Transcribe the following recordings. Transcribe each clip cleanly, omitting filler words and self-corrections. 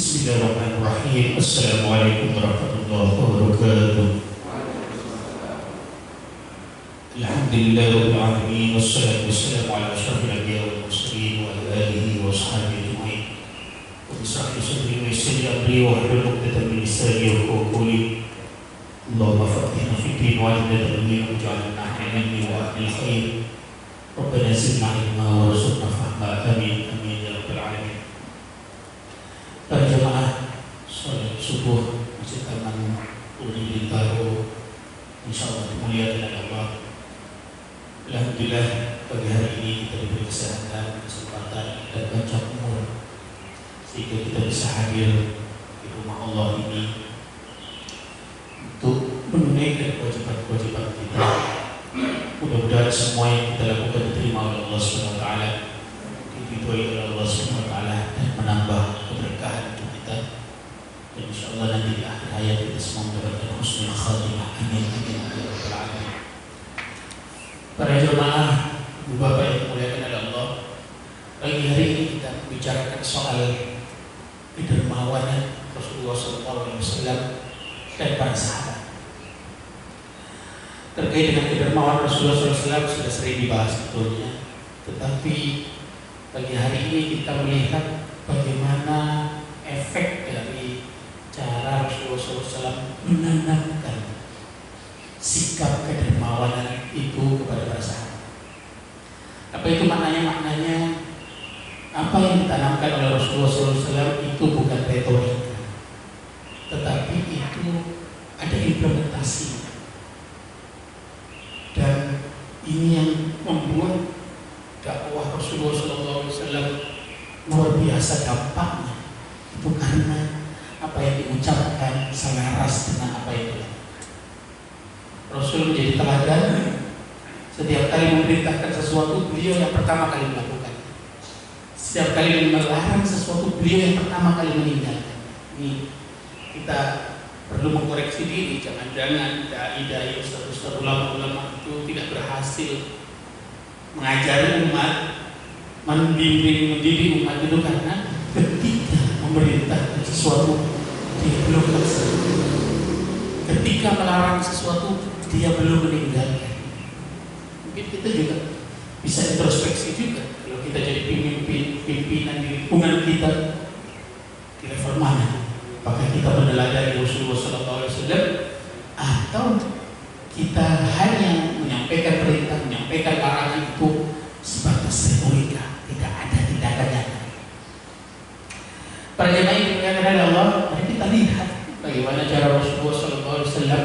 Bismillahirrahmanirrahim. Assalamualaikum warahmatullahi wabarakatuh. Alhamdulillahirabbil alamin wassalatu wassalamu ala asyrafil anbiya'i wal mursalin wa ala alihi wa sahbihi ajma'in. Rabbi shrah li sadri wa yassir li amri wahlul 'uqdatam min lisani yafqahu qawli. Allahumma faqihna fid din wa 'allimna ta'wila waj'alna ahlan wa ahlil khair. Rabbana zidna 'ilma warzuqna fahma. Amin amin ya rabbal alamin. Para jamaah sholat subuh Masjid Taman Uri Bintaro, insyaallah dimuliakan oleh Allah. Alhamdulillah pagi hari ini kita diberi kesehatan, kesempatan dan panjang umur sehingga kita bisa hadir di rumah Allah ini untuk menunaikan kewajiban-kewajiban kita. Mudah-mudahan semua yang kita lakukan diterima oleh Allah SWT, diridhoi oleh Allah SWT dan menambah keberkahan untuk kita. Dan insyaallah nanti di akhir hayat kita semua mendapatkan husnul khatimah. Amin amin ya rabbal alamin. Para jemaah, ibu bapak yang dimuliakan oleh Allah, pagi hari ini kita membicarakan soal kedermawanan Rasulullah SAW dan para sahabat. Terkait dengan kedermawanan Rasulullah SAW sudah sering dibahas sebetulnya, tetapi pagi hari ini kita melihat bagaimana efek dari cara Rasulullah SAW menanamkan sikap kedermawanan itu kepada para sahabat. Apa itu maknanya? Maknanya apa yang ditanamkan oleh Rasulullah SAW itu bukan retorika, tetapi itu ada implementasi. Dan ini yang membuat dakwah Rasulullah SAW luar biasa dampaknya. Itu karena apa yang diucapkan selaras dengan apa yang dilakukan. Rasul menjadi teladan. Setiap kali memerintahkan sesuatu, beliau yang pertama kali melakukan. Setiap kali melarang sesuatu, beliau yang pertama kali meninggalkan. Ini kita perlu mengkoreksi diri. Jangan-jangan dai-dai, ustaz-ustaz, ulama-ulama itu tidak berhasil mengajari umat, mendidik umat itu karena ketika memerintahkan sesuatu dia belum laksanakan, ketika melarang sesuatu dia belum meninggalkan. Mungkin kita juga bisa introspeksi juga. Kalau kita jadi pimpinan di lingkungan kita, di level mana? Apakah kita meneladani Rasulullah SAW atau kita hanya menyampaikan perintah, menyampaikan larangan itu sebatas retorika, tidak ada tindakan nyata. Para jemaah yang dimuliakan oleh Allah, mari kita lihat bagaimana cara Rasulullah SAW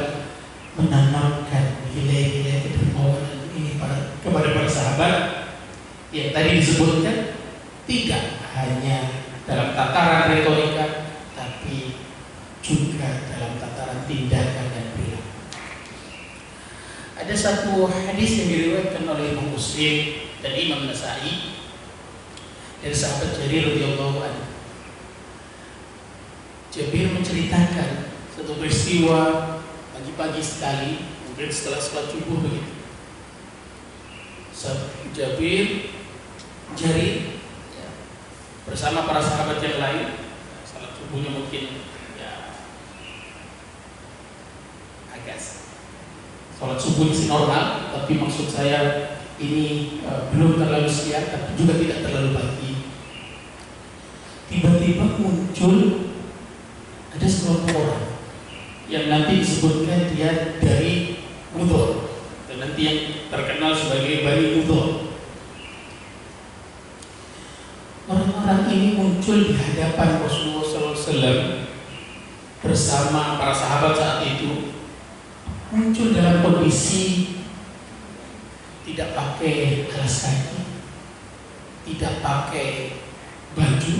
menanamkan nilai-nilai kedermawanan ini kepada para sahabat yang tadi disebutkan, tidak hanya dalam tataran retorika, tapi juga dalam tataran tindakan dan perilaku. Ada satu hadis yang diriwayatkan oleh Imam Muslim dan Imam Nasa'i dari sahabat Jarir radhiyallahu anhu. Jabir menceritakan satu peristiwa pagi-pagi sekali, mungkin setelah sholat subuh begitu. Jarir bersama para sahabat yang lain, sholat subuhnya mungkin agak sholat subuh masih normal, tapi maksud saya ini belum terlalu siang, tapi juga tidak terlalu pagi. Tiba-tiba muncul ada sekelompok orang yang nanti disebutkan dia dari Mudhar, dan nanti yang terkenal sebagai Bani Mudhar. Orang-orang ini muncul di hadapan Rasulullah SAW bersama para sahabat saat itu. Muncul dalam kondisi tidak pakai alas kaki, tidak pakai baju,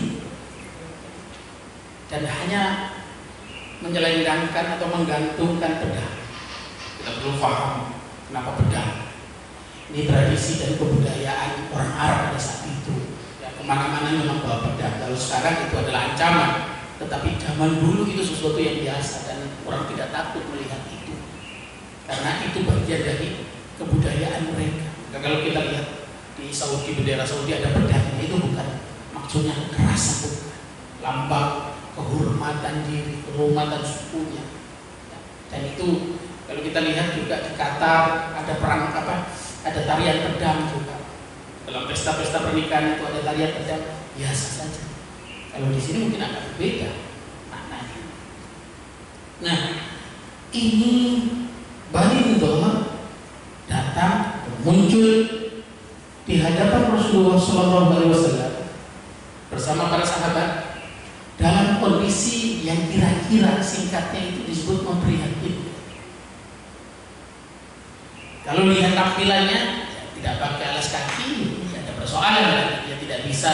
dan hanya menyelendangkan atau menggantungkan pedang. Kita belum paham kenapa pedang. Ini tradisi dan kebudayaan orang Arab pada saat itu. Ya, kemana-mana memang bawa pedang. Kalau sekarang itu adalah ancaman, tetapi zaman dulu itu sesuatu yang biasa dan orang tidak takut melihat itu, karena itu bagian dari kebudayaan mereka. Nah, kalau kita lihat di Saudi, bendera Saudi ada pedangnya, itu bukan maksudnya kekerasan, lambang kehormatan diri, kehormatan sukunya. Dan itu kalau kita lihat juga di Qatar ada perang ada tarian pedang juga. Dalam pesta-pesta pernikahan itu ada tarian pedang, biasa saja. Kalau di sini mungkin agak berbeda maknanya. Nah, ini Bani Mudhar datang muncul di hadapan Rasulullah SAW bersama para sahabat dalam kondisi yang kira-kira singkatnya itu disebut memprihatinkan. Kalau lihat tampilannya tidak pakai alas kaki, tidak ada persoalan, dia tidak bisa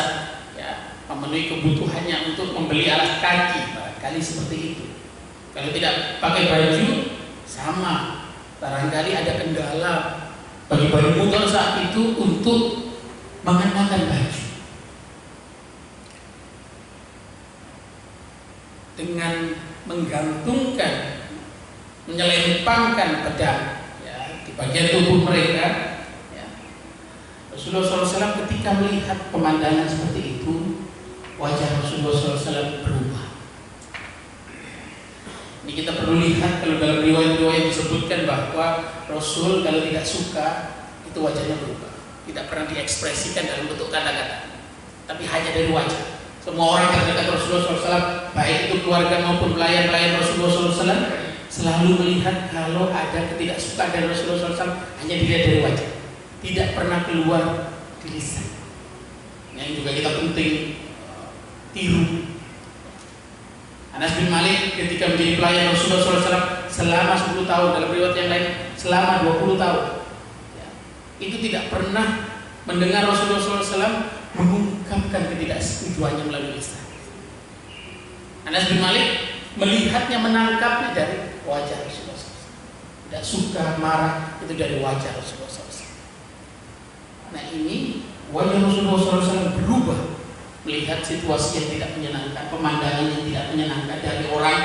memenuhi kebutuhannya untuk membeli alas kaki, barangkali seperti itu. Kalau tidak pakai baju, sama, barangkali ada kendala bagi Bani Mudhar saat itu untuk mengenakan baju. Dengan menggantungkan, menyelempangkan pedang di bagian tubuh mereka, Rasulullah SAW ketika melihat pemandangan seperti itu, wajah Rasulullah SAW berubah. Ini kita perlu lihat, kalau dalam riwayat-riwayat disebutkan bahwa Rasul kalau tidak suka itu wajahnya berubah, tidak pernah diekspresikan dalam bentuk kata-kata, tapi hanya dari wajah. Semua orang terdekat Rasulullah SAW, baik itu keluarga maupun pelayan-pelayan Rasulullah SAW, selalu melihat kalau ada ketidaksukaan dari Rasulullah SAW hanya dilihat dari wajah, tidak pernah keluar di lisan. Yang juga kita penting tiru. Anas bin Malik ketika menjadi pelayan Rasulullah SAW selama 10 tahun, dalam riwayat yang lain selama 20 tahun, itu tidak pernah mendengar Rasulullah SAW mengungkapkan ketidaksetujuannya melalui lisan. Anas bin Malik melihatnya, menangkapnya dari wajah Rasulullah SAW. Tidak suka, marah, itu dari wajah Rasulullah SAW. Nah, ini wajah Rasulullah SAW berubah melihat situasi yang tidak menyenangkan, pemandangan yang tidak menyenangkan dari orang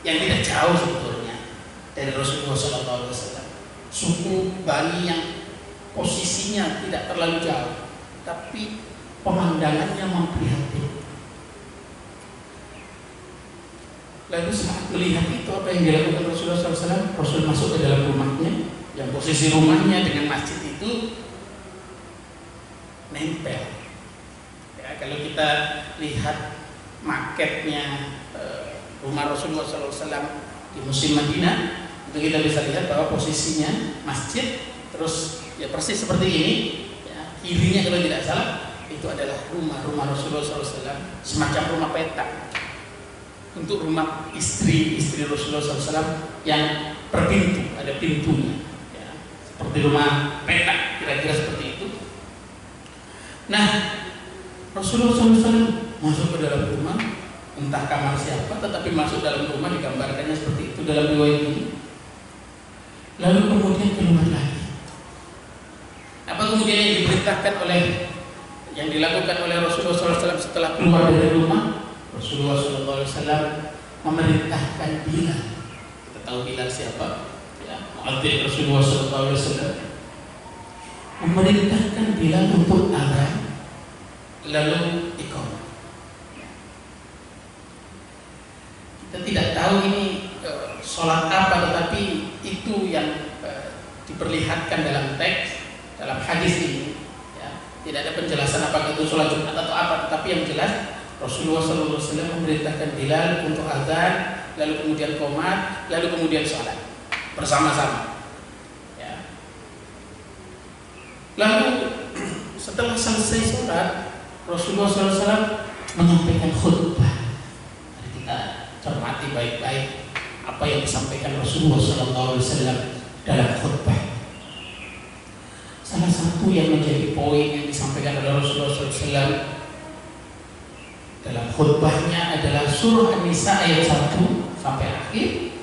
yang tidak jauh sebetulnya dari Rasulullah SAW. Suku Bani yang posisinya tidak terlalu jauh, tapi pemandangannya memprihatinkan. Lalu saat melihat itu, apa yang dilakukan Rasulullah SAW? Rasul masuk ke dalam rumahnya, yang posisi rumahnya dengan masjid itu nempel. Kalau kita lihat maketnya rumah Rasulullah SAW di musim Madinah, itu kita bisa lihat bahwa posisinya masjid, terus persis seperti ini, kirinya kalau tidak salah itu adalah rumah Rasulullah SAW, semacam rumah petak untuk rumah istri Rasulullah SAW yang berpintu, ada pintunya, seperti rumah petak, kira-kira seperti itu. Nah, Rasulullah SAW masuk ke dalam rumah, entah kamar siapa, tetapi masuk dalam rumah, digambarkannya seperti itu dalam riwayat ini. Lalu kemudian keluar lagi. Apa kemudian yang diperintahkan yang dilakukan oleh Rasulullah SAW setelah keluar dari rumah? Rasulullah SAW memerintahkan Bilal. Kita tahu Bilal siapa? Muadzin Rasulullah SAW. Memerintahkan Bilal untuk azan, lalu iqamah. Kita tidak tahu ini sholat apa, tetapi itu yang diperlihatkan dalam teks, dalam hadis ini. Tidak ada penjelasan apakah itu sholat Jumat atau apa, tetapi yang jelas Rasulullah SAW memerintahkan Bilal untuk azan, lalu kemudian qomat, lalu kemudian sholat bersama-sama. Lalu setelah selesai sholat, Rasulullah SAW menyampaikan khutbah. Mari kita cermati baik-baik apa yang disampaikan Rasulullah SAW dalam khutbah. Salah satu yang menjadi poin yang disampaikan oleh Rasulullah SAW dalam khutbahnya adalah surah An-Nisa ayat 1 sampai akhir.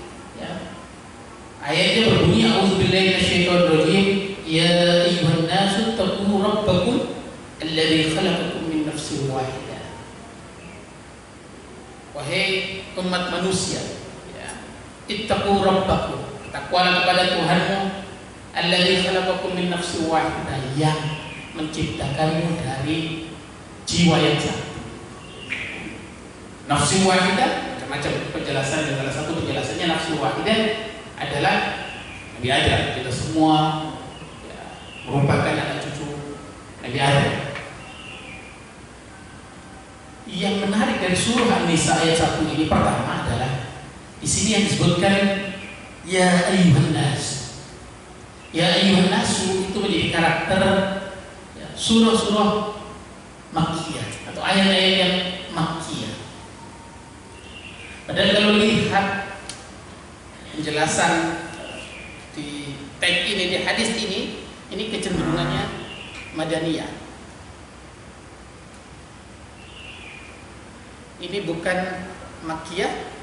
Ayatnya berbunyi, A'udzubillahi minasyaitonir rajim, ya ayyuhan nasu taqu rabbakum alladzi khalaqakum min nafsin wahidah. Wahai umat manusia, ittaqu rabbakum, takwalah kepada Tuhanmu, alladzi khalaqakum min nafsin wahidah, yang menciptakanmu dari jiwa yang satu. Nafsu wahidah macam-macam penjelasan, dan salah satu penjelasannya nafsu wahidah adalah Nabi Adam. Kita semua ya, merupakan anak cucu Nabi Adam. Yang menarik dari surah An-Nisa ayat 1 ini pertama adalah di sini yang disebutkan ya ayyuhan nas. Ya ayyuhan nasu itu menjadi karakter ya, surah-surah Makkiyah atau ayat-ayat yang Makkiyah. Padahal kalau lihat penjelasan di teks ini, di hadis ini kecenderungannya Madaniyah. Ini bukan Makkiyah.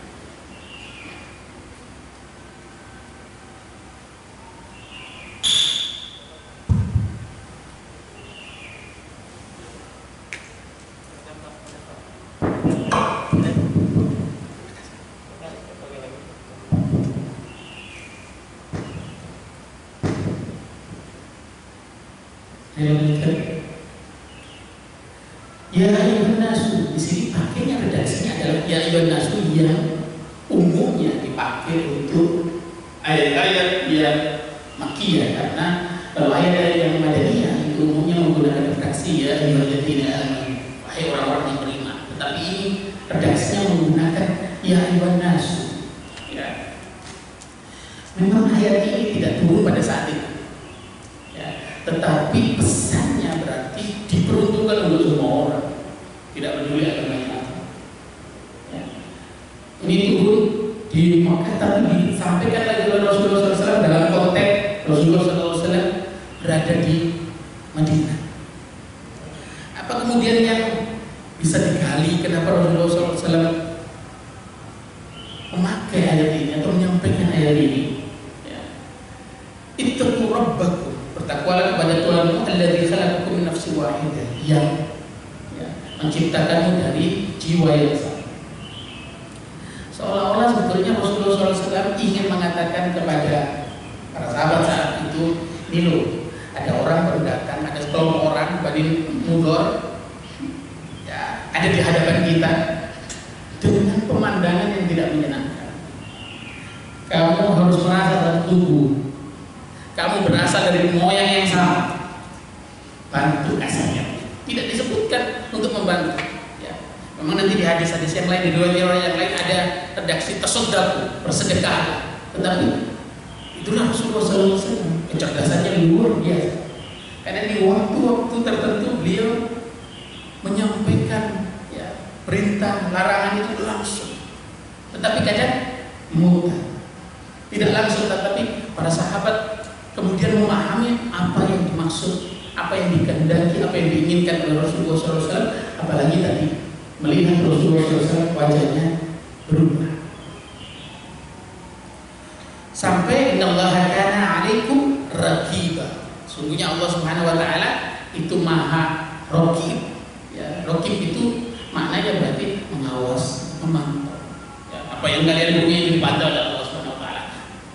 Ya ayyuhan nasu, di sini pakainya redaksinya adalah ya ayyuhan nasu yang umumnya dipakai untuk ayat-ayat yang Makkiyah, karena kalau ayat-ayat yang Madaniyah itu umumnya menggunakan redaksi ya ayyuhalladzina amanu, wahai orang-orang yang beriman. Tetapi ini redaksinya menggunakan ya ayyuhan nasu. Ya. Memang ayat ini tidak turun pada saat itu. Ya, tetapi pesannya berarti diperuntukkan untuk semua orang, tidak peduli agamanya apa. Ya. Ini turun di Makkah tapi disampaikan lagi oleh Rasulullah SAW dalam konteks Rasulullah SAW berada di Madinah. Apa kemudian yang bisa digali kenapa Rasulullah SAW memakai ayat ini atau menyampaikan ayat ini? Ya. Ittaqu rabbakum, bertakwalah kepada Tuhanmu alladzi khalaqakum min nafsin wahidah, yang ya, menciptakanmu dari jiwa yang sama. Seolah-olah sebetulnya Rasulullah SAW ingin mengatakan kepada para sahabat saat itu, ini loh, ada orang pendatang, ada sekelompok orang Bani Mudhar, ya, ada di hadapan kita dengan pemandangan yang tidak menyenangkan. Kamu harus merasa satu tubuh, kamu berasal dari moyang yang sama, bantu kasarnya. Tidak disebutkan untuk membantu. Ya. Memang nanti di hadis-hadis yang lain, di riwayat yang lain ada redaksi tasaddaq, bersedekah. Tetapi itulah Rasulullah SAW, kecerdasannya luar biasa. Karena di waktu-waktu tertentu beliau menyampaikan ya, perintah, larangan itu langsung. Tetapi kadang mudah, tidak langsung, tetapi para sahabat kemudian memahami apa yang dimaksud, apa yang dikehendaki, apa yang diinginkan oleh Rasulullah SAW. Apalagi tadi melihat Rasulullah SAW wajahnya berubah. Sampai innallaha kana 'alaikum raqiba. Sungguhnya Allah Subhanahu wa taala itu Maha Raqib. Ya, Raqib itu maknanya berarti mengawas, memantau. Ya, apa yang kalian punya dipantau oleh Allah Subhanahu wa taala.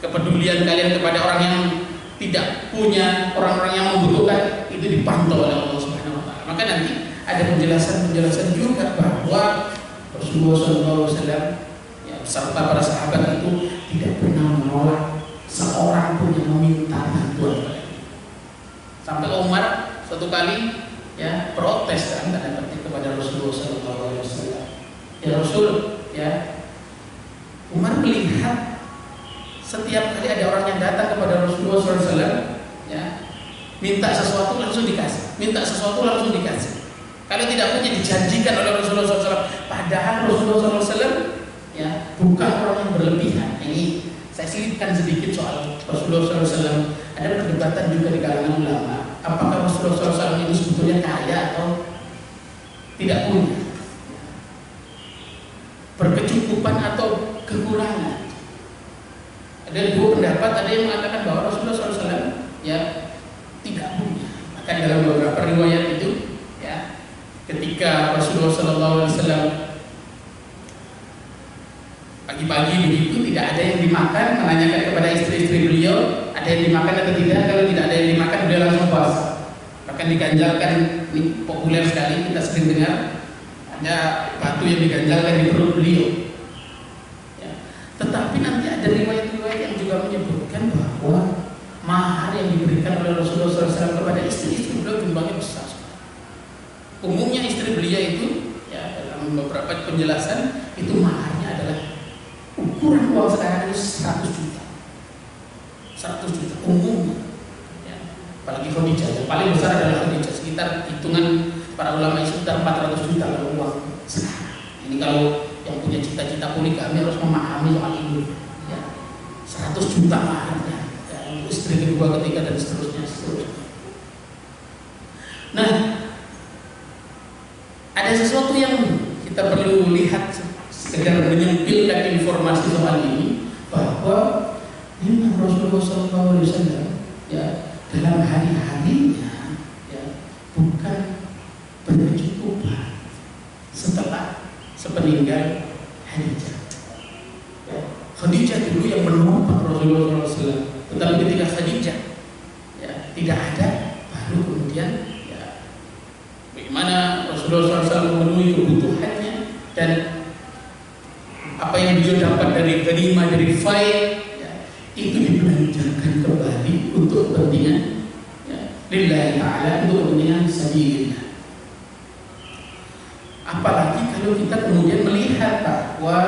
Kepedulian kalian kepada orang yang tidak punya, orang-orang yang membutuhkan itu dipantau oleh Allah Subhanahu wa taala. Maka nanti ada penjelasan-penjelasan juga bahwa Rasulullah SAW ya, serta para sahabat itu tidak pernah menolak seorang pun yang meminta bantuan. Sampai Umar suatu kali ya protes kan tanda petik kepada Rasulullah SAW. Ya Rasul, ya Umar melihat setiap kali ada orang yang datang kepada Rasulullah SAW, ya minta sesuatu langsung dikasih, minta sesuatu langsung dikasih. Kalau tidak punya dijanjikan oleh Rasulullah SAW. Padahal Rasulullah SAW ya bukan orang yang berlebihan. Ini saya selipkan sedikit soal Rasulullah SAW. Ada perdebatan juga di kalangan ulama. Apakah Rasulullah SAW itu sebetulnya kaya atau tidak punya, berkecukupan atau kekurangan? Ada dua pendapat. Ada yang mengatakan bahwa Rasulullah SAW ya tidak punya. Maka dalam beberapa riwayat itu ya ketika Rasulullah SAW pagi-pagi begitu tidak ada yang dimakan, menanyakan kepada istri-istri beliau ada yang dimakan atau tidak. Kalau tidak ada yang dimakan beliau langsung puasa. Bahkan diganjalkan, ini populer sekali kita sering dengar, Hanya batu yang diganjalkan di perut beliau. Ya. Tetapi nanti ada riwayat-riwayat yang juga menyebutkan bahwa mahar yang diberikan oleh Rasulullah SAW kepada istri-istri beliau jumlahnya besar. Umumnya istri beliau itu, ya, dalam beberapa penjelasan itu maharnya adalah ukuran uang sekarang itu 100 juta. 100 juta umumnya. Ya. Apalagi Khadijah, yang paling besar adalah Khadijah, sekitar hitungan para ulama itu sekitar 400 juta kalau uang sekarang. Ini kalau yang punya cita-cita poligami harus memahami soal ini. Ya. 100 juta maharnya. Ya, untuk istri kedua, ketiga dan seterusnya. Nah, ada sesuatu yang kita perlu lihat sekedar menyempilkan informasi soal ini, bahwa Imam Rasulullah SAW ya dalam hari-harinya ya bukan berkecukupan setelah sepeninggal Khadijah. Ya, Khadijah dulu yang menopang Rasulullah SAW, tetapi ketika Khadijah ya tidak ada, baru kemudian bagaimana Rasulullah SAW memenuhi kebutuhannya dan apa yang beliau dapat dari ghanimah, dari fai, ya, itu dibelanjakan kembali untuk kepentingan ya, lillahi ta'ala, untuk kepentingan sabilillah. Apalagi kalau kita kemudian melihat bahwa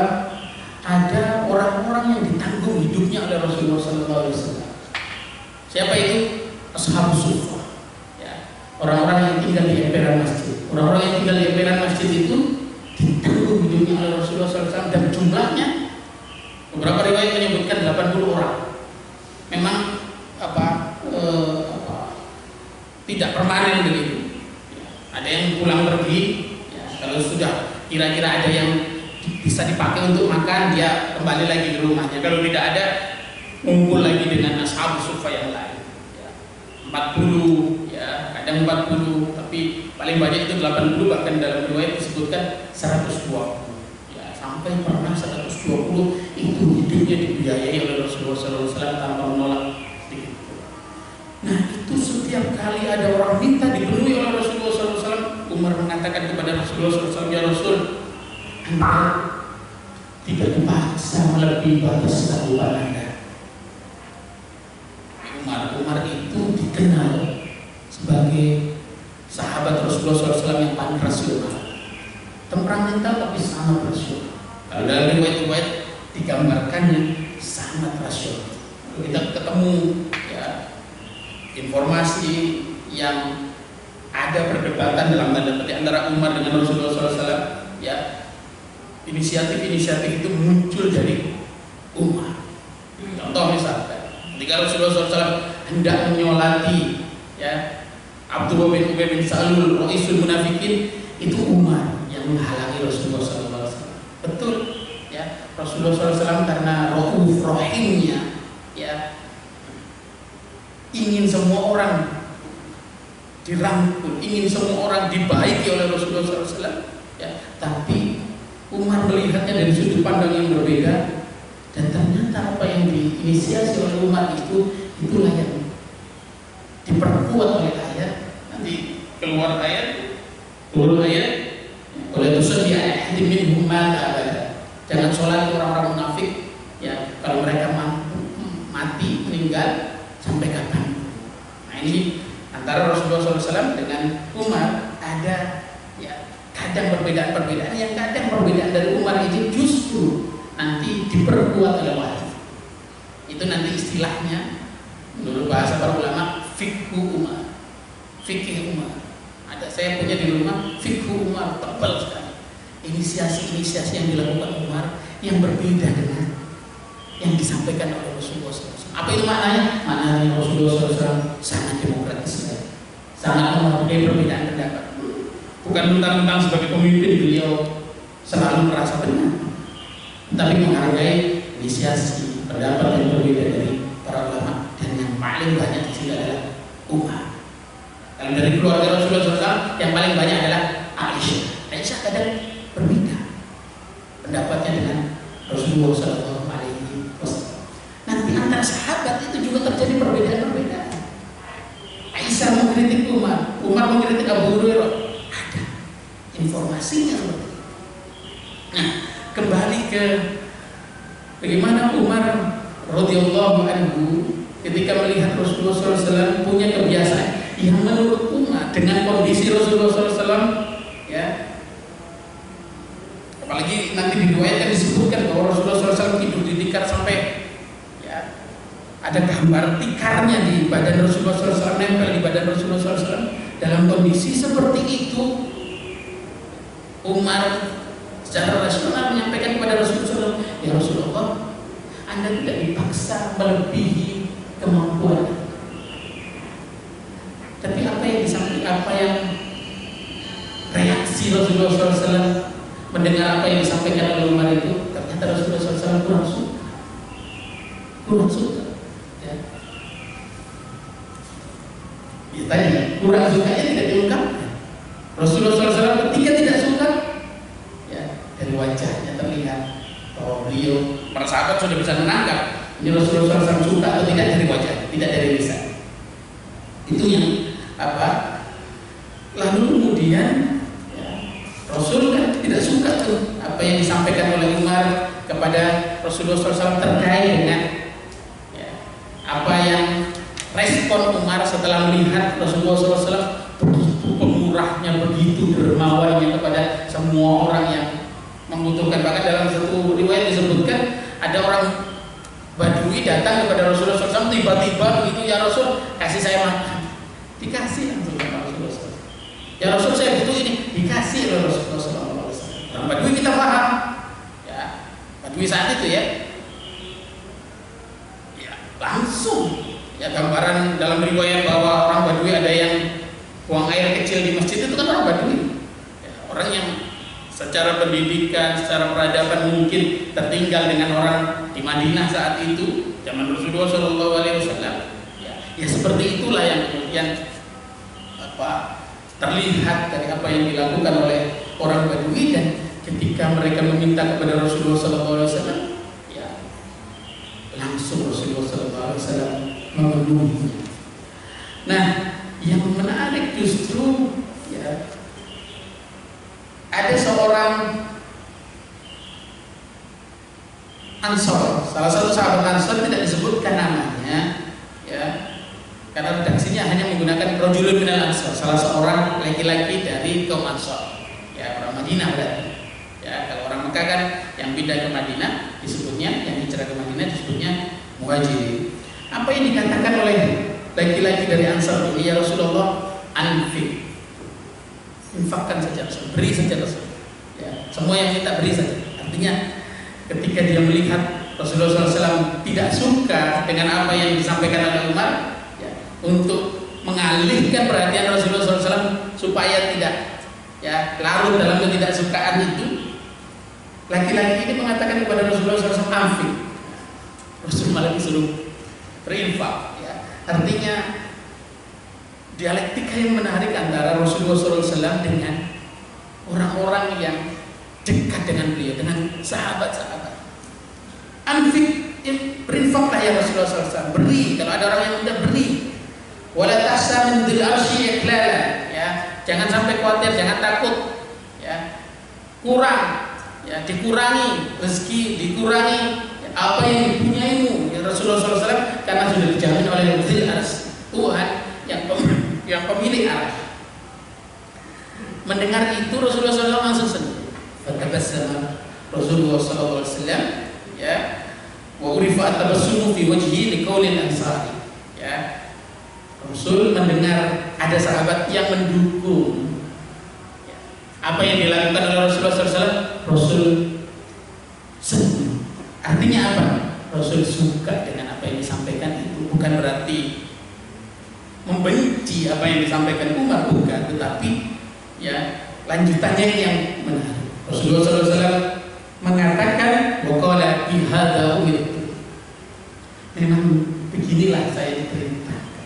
ada orang-orang yang ditanggung hidupnya oleh Rasulullah SAW. Siapa itu? Ashabus Suffah. Orang-orang yang tinggal di emperan masjid. Orang-orang yang tinggal di emperan masjid itu ditanggung hidupnya oleh Rasulullah SAW, dan jumlahnya beberapa riwayat menyebutkan 80 orang. Memang tidak permanen begitu. Ada yang pulang pergi. Ya, kalau sudah kira-kira ada yang bisa dipakai untuk makan, dia kembali lagi ke rumahnya. Kalau tidak ada, ngumpul lagi dengan Ashabus Suffah yang lain. 40 ya, kadang 40, tapi paling banyak itu 80, bahkan dalam riwayat disebutkan 120 ya, sampai pernah 120 itu hidupnya dibiayai oleh Rasulullah SAW tanpa menolak sedikit. Nah, itu setiap kali ada orang minta dipenuhi oleh Rasulullah SAW, Umar mengatakan kepada Rasulullah SAW, ya Rasul, Anda tidak dipaksa melebihi batas kemampuan Anda. Umar itu dikenal sebagai sahabat Rasulullah SAW yang paling rasional, temperamental tapi sangat rasional. Kalau dalam riwayat-riwayat digambarkannya sangat rasional. Kalau kita ketemu ya informasi yang ada perdebatan dalam tanda petik antara Umar dengan Rasulullah SAW, ya inisiatif-inisiatif itu muncul dari Umar. Contoh misalkan ketika Rasulullah SAW hendak menyolati ya Abdullah bin Ubay bin Salul, Ra'isul Munafikin, itu Umar yang menghalangi Rasulullah SAW. Betul ya, Rasulullah SAW karena Rauf Rahimnya ya ingin semua orang dirangkul, ingin semua orang dibaiki oleh Rasulullah SAW ya, tapi Umar melihatnya dari sudut pandang yang berbeda. Dan ternyata apa yang diinisiasi oleh Umar itulah yang diperkuat oleh ayat. Nanti keluar ayat, turun ayat, oleh tusalli ala ahadin minhum mata abada. Jangan sholat orang-orang munafik ya, kalau mereka mati meninggal sampai kapan. Nah, ini antara Rasulullah SAW dengan Umar ada ya kadang perbedaan-perbedaan, yang kadang perbedaan dari Umar ini justru nanti diperkuat oleh wahyu. Itu nanti istilahnya menurut bahasa para ulama fikhu Umar, fikih Umar. Ada, saya punya di rumah fikhu Umar, tebal sekali. Inisiasi-inisiasi yang dilakukan Umar yang berbeda dengan yang disampaikan oleh Rasulullah SAW. Apa itu maknanya? Maknanya Rasulullah SAW sangat demokratis, sangat menghargai perbedaan pendapat. Bukan mentang-mentang sebagai pemimpin beliau selalu merasa benar, tapi menghargai inisiasi pendapat yang berbeda dari para ulama, dan yang paling banyak di sini adalah Umar. Kalau dari keluarga Rasulullah SAW yang paling banyak adalah Aisyah. Aisyah kadang berbeda pendapatnya dengan Rasulullah SAW. Nanti antara sahabat itu juga terjadi perbedaan-perbedaan. Aisyah mengkritik Umar, Umar mengkritik Abu Hurairah. Ada informasinya seperti Pertama, Umar radhiyallahu anhu ketika melihat Rasulullah SAW punya kebiasaan yang menurut Umar dengan kondisi Rasulullah SAW, ya, apalagi nanti diriwayatkan disebutkan bahwa Rasulullah SAW tidur di tikar sampai, ya, ada gambar tikarnya di badan Rasulullah SAW, nempel di badan Rasulullah SAW. Dalam kondisi seperti itu, Umar secara rasional menyampaikan kepada Rasulullah SAW, ya Rasulullah, Anda tidak dipaksa melebihi kemampuan. Tapi apa yang reaksi Rasulullah SAW mendengar apa yang disampaikan oleh Umar itu? Ternyata Rasulullah SAW kurang suka. Ya. Ya tadi kurang sukanya tidak diungkapkan. Rasulullah SAW ketika tidak suka, ya, dari wajahnya terlihat bahwa beliau, para sahabat sudah bisa menangkap ini Rasulullah SAW suka atau tidak dari wajah, tidak dari lisan. Itu yang apa? Lalu kemudian, ya, Rasul kan tidak suka tuh apa yang disampaikan oleh Umar kepada Rasulullah SAW terkait dengan, ya, apa yang respon Umar setelah melihat Rasulullah SAW begitu pemurahnya, begitu dermawannya kepada semua orang yang membutuhkan. Bahkan dalam satu riwayat disebutkan ada orang Badui datang kepada Rasulullah SAW tiba-tiba begitu, ya Rasul kasih saya makan, dikasih langsung kepada Rasulullah SAW. Ya Rasul saya butuh ini, dikasih oleh Rasulullah SAW. Orang Badui kita paham, ya, Badui saat itu ya langsung, ya, gambaran dalam riwayat bahwa orang Badui ada yang buang air kecil di masjid itu kan orang Badui, ya, orang yang secara pendidikan, secara peradaban mungkin tertinggal dengan orang di Madinah saat itu, zaman Rasulullah SAW. Ya seperti itulah yang kemudian apa terlihat dari apa yang dilakukan oleh orang Badui, dan ketika mereka meminta kepada Rasulullah SAW, ya langsung Rasulullah SAW memenuhinya. Nah, yang menarik justru, ya, ada seorang Ansor, salah satu sahabat Ansor, tidak disebutkan namanya, ya, karena redaksinya hanya menggunakan rajulun minal Ansor, salah seorang laki-laki dari kaum Ansor, ya, orang Madinah berarti. Ya, kalau orang Mekah kan yang pindah ke Madinah disebutnya, yang hijrah ke Madinah disebutnya muhajirin. Apa yang dikatakan oleh laki-laki dari Ansor ini, ya Rasulullah, anfik, infakkan saja Rasul, beri saja Rasul, ya, semua yang kita beri saja. Artinya ketika dia melihat Rasulullah SAW tidak suka dengan apa yang disampaikan oleh Umar, ya, untuk mengalihkan perhatian Rasulullah SAW supaya tidak, ya, larut dalam ketidaksukaan itu, laki-laki ini mengatakan kepada Rasulullah SAW, anfik. Rasul malah disuruh berinfak, ya. Artinya dialektika yang menarik antara Rasulullah SAW dengan orang-orang yang dekat dengan beliau, dengan sahabat-sahabat. Anfik, berinfaklah ya Rasulullah SAW, beri. Kalau ada orang yang mudah, beri. Wala tahsa min dzil arsy iqlala, ya, jangan sampai khawatir, jangan takut, ya, kurang, ya, dikurangi rezeki, dikurangi, ya, apa yang dipunyaimu, ya Rasulullah SAW, karena sudah dijamin oleh dzil arsy, Tuhan yang pemilik arah. Mendengar itu Rasulullah SAW langsung senang. Fatabassama Rasulullah SAW, ya, wa urifa at-tabassumu fi wajhi liqaulil ansari, ya. Rasul mendengar ada sahabat yang mendukung, ya, apa yang dilakukan oleh Rasulullah SAW. Rasul senang. Artinya apa? Rasul suka dengan apa yang disampaikan itu. Bukan berarti membenci apa yang disampaikan Umar, bukan, tetapi, ya, lanjutannya yang menarik. Rasulullah SAW mengatakan, waqala bihadza umirtu, memang beginilah saya diperintahkan,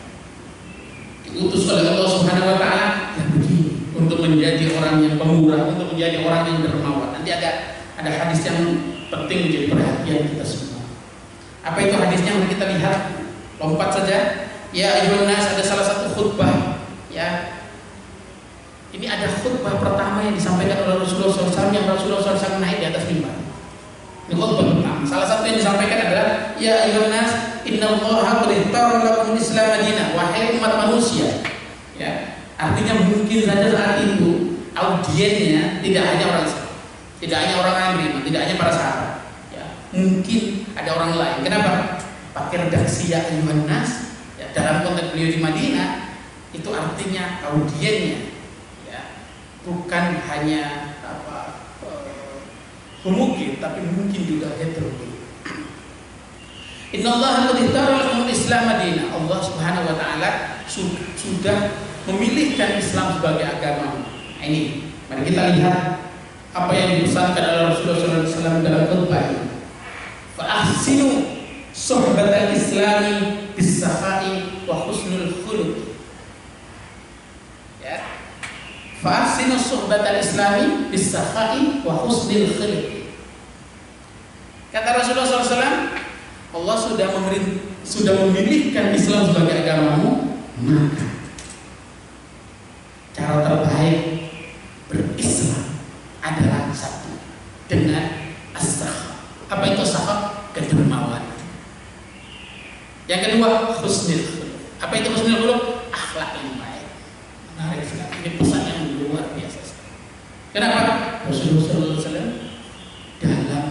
diutus oleh Allah Subhanahu wa Ta'ala, yang begini, untuk menjadi orang yang pemurah, untuk menjadi orang yang dermawan. Nanti ada hadis yang penting menjadi perhatian kita semua. Apa itu hadisnya? Mari kita lihat, lompat saja. Ya ayyuhan nas, ada salah satu khutbah, ya. Ini ada khutbah pertama yang disampaikan oleh Rasulullah SAW, yang Rasulullah SAW naik di atas mimbar. Ini khutbah pertama, Salah satu yang disampaikan adalah ya ayyuhan nas innallaha qad ikhtara lakum al-islam madinah, wahai umat manusia. Ya, artinya mungkin saja saat itu audiennya tidak hanya orang Islam, tidak hanya orang Muslim, tidak hanya para sahabat. Ya, mungkin ada orang lain. Kenapa? Pakai redaksi ya ayyuhan nas, ya, dalam konteks beliau di Madinah itu artinya audiennya, ya, bukan hanya homogen, tapi mungkin juga heterogen. Innallaha qad ikhtara lakum al-islam madinah. Allah Subhanahu wa taala sudah memilihkan Islam sebagai agama. Nah, ini mari kita lihat apa yang dipesankan oleh Rasulullah SAW dalam khutbah ini. Fa ahsinu suhbatal islami bis-sakha'i wa husnul khuluq. Ya. Fa ahsinu suhbatal islami bis-sakha'i wa husnul khuluq. Kata Rasulullah SAW, Allah sudah memilihkan Islam sebagai agamamu, maka cara terbaik berislam adalah satu, dengan as-sakha. Apa itu sakha? Kedermawanan. Yang kedua, husnul khuluq. Apa itu husnul khuluq? Akhlak yang baik. Menarik sekali. Ini pesan yang luar biasa sekali. Kenapa? Rasulullah SAW dalam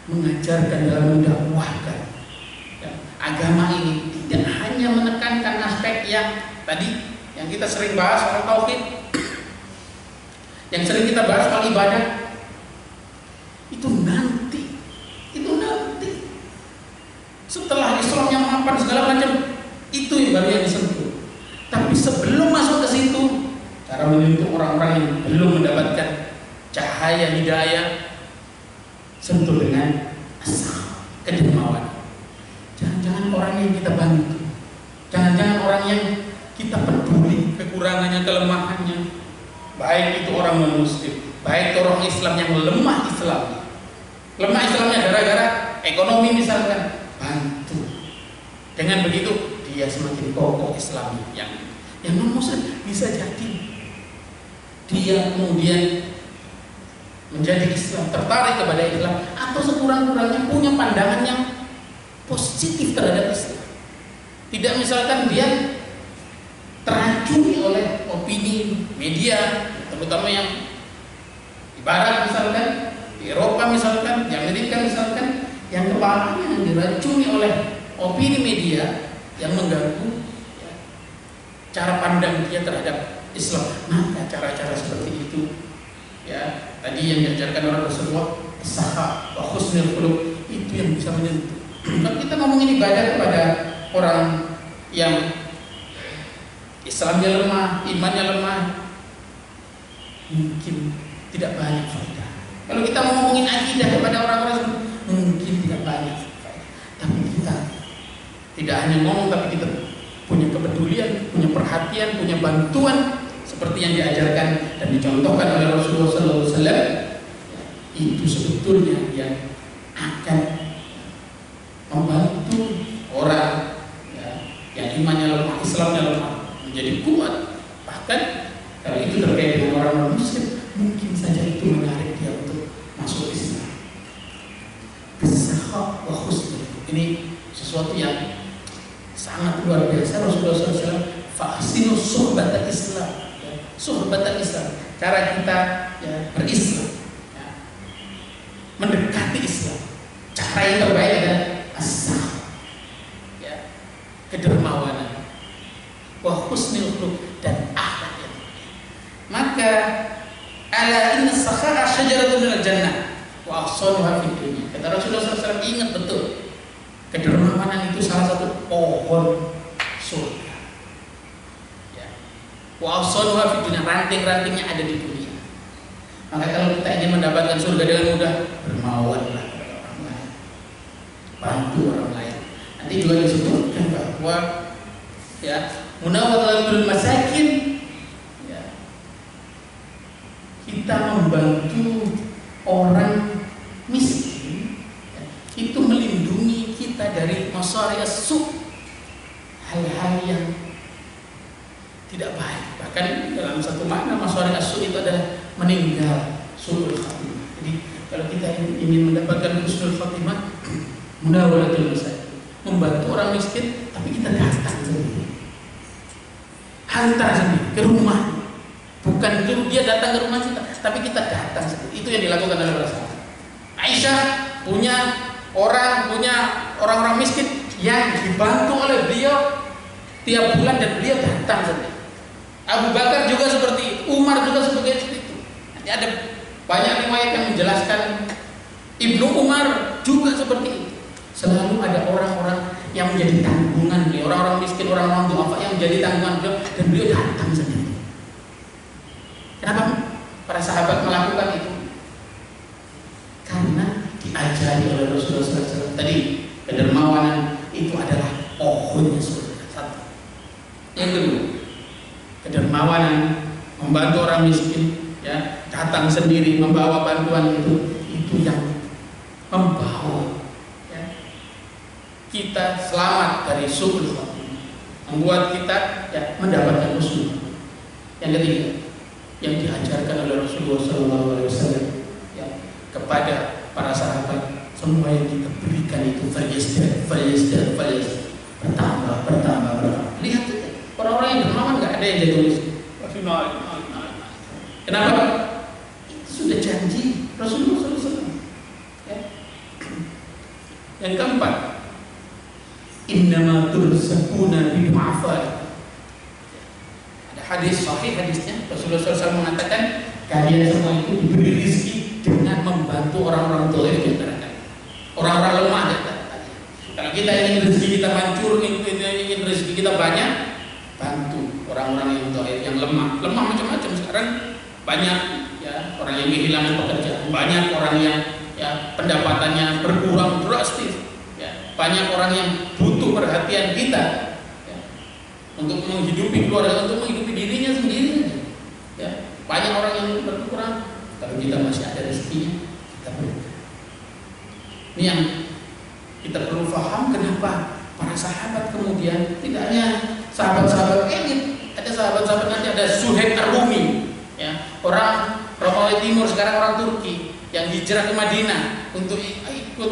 mengajarkan, dalam mendakwahkan, ya, agama ini tidak hanya menekankan aspek yang tadi yang kita sering bahas soal tauhid, yang sering kita bahas soal ibadah, itu nanti setelah Islam yang mapan segala macam, itu yang baru yang disentuh. Tapi sebelum masuk ke situ, cara menyentuh orang-orang yang belum mendapatkan cahaya hidayah, sentuh dengan asal kedermawanan. Jangan-jangan orang yang kita bantu, jangan-jangan orang yang kita peduli kekurangannya, kelemahannya, baik itu orang non-muslim, baik itu orang Islam yang lemah Islamnya. Lemah Islamnya gara-gara ekonomi misalkan, bantu. Dengan begitu dia semakin kokoh Islamnya. Yang non-muslim bisa jadi dia kemudian menjadi Islam, tertarik kepada Islam, atau sekurang-kurangnya punya pandangan yang positif terhadap Islam. Tidak misalkan dia teracuni oleh opini media, terutama yang di Barat misalkan, di Eropa misalkan, di Amerika misalkan, yang kepalanya yang diracuni oleh opini media yang mengganggu, ya, cara pandang dia terhadap Islam. Maka cara-cara seperti itu, ya, tadi yang diajarkan oleh Rasulullah, sakha wa husnul khuluq, itu yang bisa menyentuh. Kalau kita ngomongin ibadah kepada orang yang Islamnya lemah, imannya lemah, mungkin tidak banyak faedah. Kalau kita ngomongin akidah kepada orang-orang, mungkin tidak banyak faedah. Tapi kita tidak hanya ngomong, tapi kita punya kepedulian, punya perhatian, punya bantuan, seperti yang diajarkan dan dicontohkan oleh Rasulullah SAW. Itu sebetulnya yang akan membantu orang, ya, yang imannya lemah, Islamnya lemah, menjadi kuat. Bahkan kalau itu terkait dengan orang non-muslim, mungkin saja itu menarik dia untuk masuk Islam. Bisakha wa husnul. Ini sesuatu yang sangat luar biasa. Rasulullah SAW fa'asinu suhbatal Islam, ya, suhbatal Islam, cara kita, ya, berislam, ya, mendekati Islam. Cara yang terbaik adalah as-sakha, ya, kedermawanan, wa husnul khuluq, dan akhlak yang baik. Maka ala inna sakha syajaratun minal jannah wa ahsanuha fid dunya. Kata Rasulullah SAW, ingat betul, kedermawanan itu salah satu pohon surga. Ya. Wa ahsanuha fid dunya, ranting-rantingnya ada di dunia. Maka kalau kita ingin mendapatkan surga dengan mudah, bermawanlah kepada orang lain, bantu orang lain. Nanti juga disebutkan bahwa, ya, munawadhatul masakin, ya, kita membantu orang miskin, ya, itu melindungi kita dari masari as-su', hal-hal yang tidak baik. Bahkan dalam satu makna masari as-su' itu adalah meninggal, su'ul khatimah. Jadi kalau kita ingin mendapatkan husnul khotimah, munawalatul masakin, membantu orang miskin, tapi kita datang sendiri, hantar sendiri ke rumah. Bukan dia datang ke rumah kita, tapi kita datang sendiri. Itu yang dilakukan oleh para sahabat. Aisyah punya orang-orang miskin yang dibantu oleh beliau tiap bulan dan beliau datang sendiri. Abu Bakar juga seperti itu, Umar juga seperti itu. Nanti ada banyak riwayat yang menjelaskan. Ibnu Umar juga seperti itu. Selalu ada orang-orang yang menjadi tanggungan beliau, orang-orang miskin, orang-orang duafa yang menjadi tanggungan beliau, dan beliau datang sendiri. Kenapa para sahabat melakukan itu? Karena diajari oleh Rasulullah SAW. Tadi kedermawanan itu adalah pohonnya surga. Satu. Yang kedua, kedermawanan membantu orang miskin, ya, datang sendiri membawa bantuan itu yang membawa, ya, kita selamat dari su'ul khotimah, membuat kita, ya, mendapatkan husnul. Yang ketiga, yang diajarkan oleh Rasulullah SAW, ya, kepada para sahabat, semua yang kita berikan itu bertambah. Lihat saja, orang-orang yang dermawan nggak ada yang jatuh miskin. Kenapa? Itu sudah janji Rasulullah SAW. Ya. Yang keempat, innama turzaquna bidu'afa. Hadis sahih, hadisnya Rasulullah SAW mengatakan kalian semua itu diberi rezeki dengan membantu orang-orang dhaif di antara kalian, orang-orang lemah di antara kalian. Kalau kita ingin rezeki kita hancur, ingin rezeki kita banyak, bantu orang-orang yang dhaif, yang lemah macam-macam sekarang. Banyak, ya, orang yang kehilangan pekerjaan, banyak orang yang, ya, pendapatannya berkurang drastis, ya, banyak orang yang butuh perhatian kita, untuk menghidupi keluarga, untuk menghidupi dirinya sendiri, ya. Banyak orang yang berkurang, kalau kita masih ada rezekinya, kita berikan. Ini yang kita perlu paham. Kenapa para sahabat kemudian tidak hanya sahabat-sahabat elit, ada sahabat-sahabat nanti, ada Suhaib Ar-Rumi, ya, orang Romawi Timur, sekarang orang Turki, yang hijrah ke Madinah untuk ikut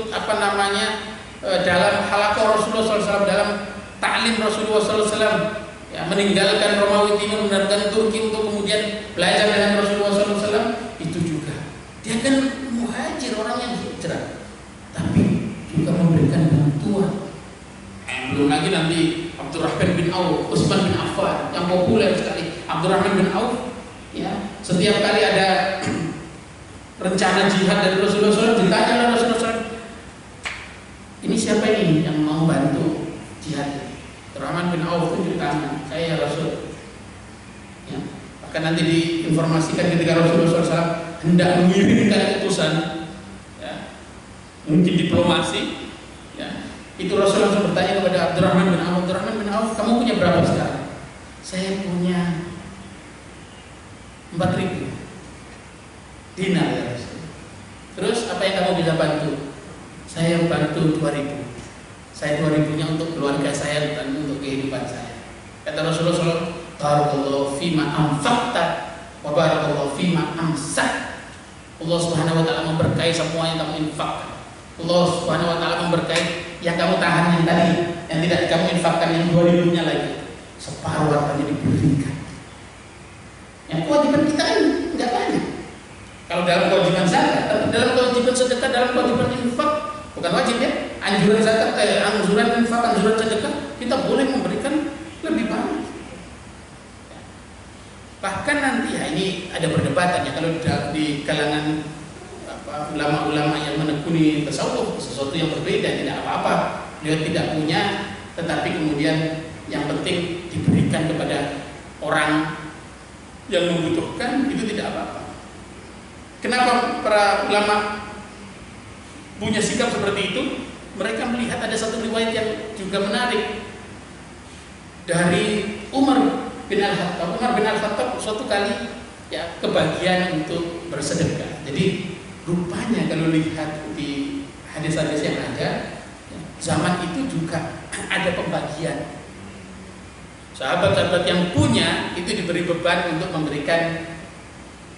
dalam halaqah Rasulullah SAW, dalam ta'lim Rasulullah SAW, ya, meninggalkan Romawi Timur, meninggalkan Turki untuk kemudian belajar dengan Rasulullah SAW. Itu juga dia kan muhajir, orang yang hijrah, tapi juga memberikan bantuan. Belum lagi nanti Abdurrahman bin Auf, Utsman bin Affan, yang populer sekali. Abdurrahman bin Auf, ya, setiap kali ada rencana jihad dari Rasulullah SAW, ditanya oleh Rasulullah SAW, ini siapa ini yang mau bantu jihad? Abdurrahman bin Auf tunjuk tangan, saya, ya Rasul, ya. Bahkan nanti diinformasikan ketika Rasulullah SAW hendak mengirimkan utusan, ya, mungkin diplomasi, ya, itu Rasulullah SAW bertanya kepada Abdurrahman bin Auf, Abdurrahman bin Auf, kamu punya berapa sekarang? Saya punya 4.000 dinar, ya Rasul. Terus apa yang kamu bisa bantu? Saya bantu 2.000. Saya 2.000-nya untuk keluarga saya dan untuk kehidupan saya. Kata Rasulullah SAW, barakallahu fima anfaqta wa barakallahu fima amsak. Allah Subhanahu wa taala memberkahi semua yang kamu infakkan. Allah Subhanahu wa taala memberkahi yang kamu tahan yang tadi, yang tidak kamu infakkan, yang 2.000-nya lagi. Separuh hartanya diberikan. Yang kewajiban kita kan enggak banyak. Kalau dalam kewajiban zakat, tapi dalam kewajiban sedekah, dalam kewajiban infak, bukan wajib, ya. Anjuran zakat, anjuran infak, anjuran sedekah, kita boleh memberikan lebih banyak. Bahkan nanti, ya, ini ada perdebatan, ya, kalau di kalangan ulama-ulama yang menekuni tasawuf, sesuatu yang berbeda, tidak apa-apa, dia tidak punya, tetapi kemudian yang penting diberikan kepada orang yang membutuhkan, itu tidak apa-apa. Kenapa para ulama punya sikap seperti itu? Mereka melihat ada satu riwayat yang juga menarik dari Umar bin Al-Khattab. Umar bin Al-Khattab suatu kali, ya, kebagian untuk bersedekah. Jadi rupanya kalau lihat di hadis-hadis yang ada, ya, zaman itu juga ada pembagian. Sahabat-sahabat yang punya itu diberi beban untuk memberikan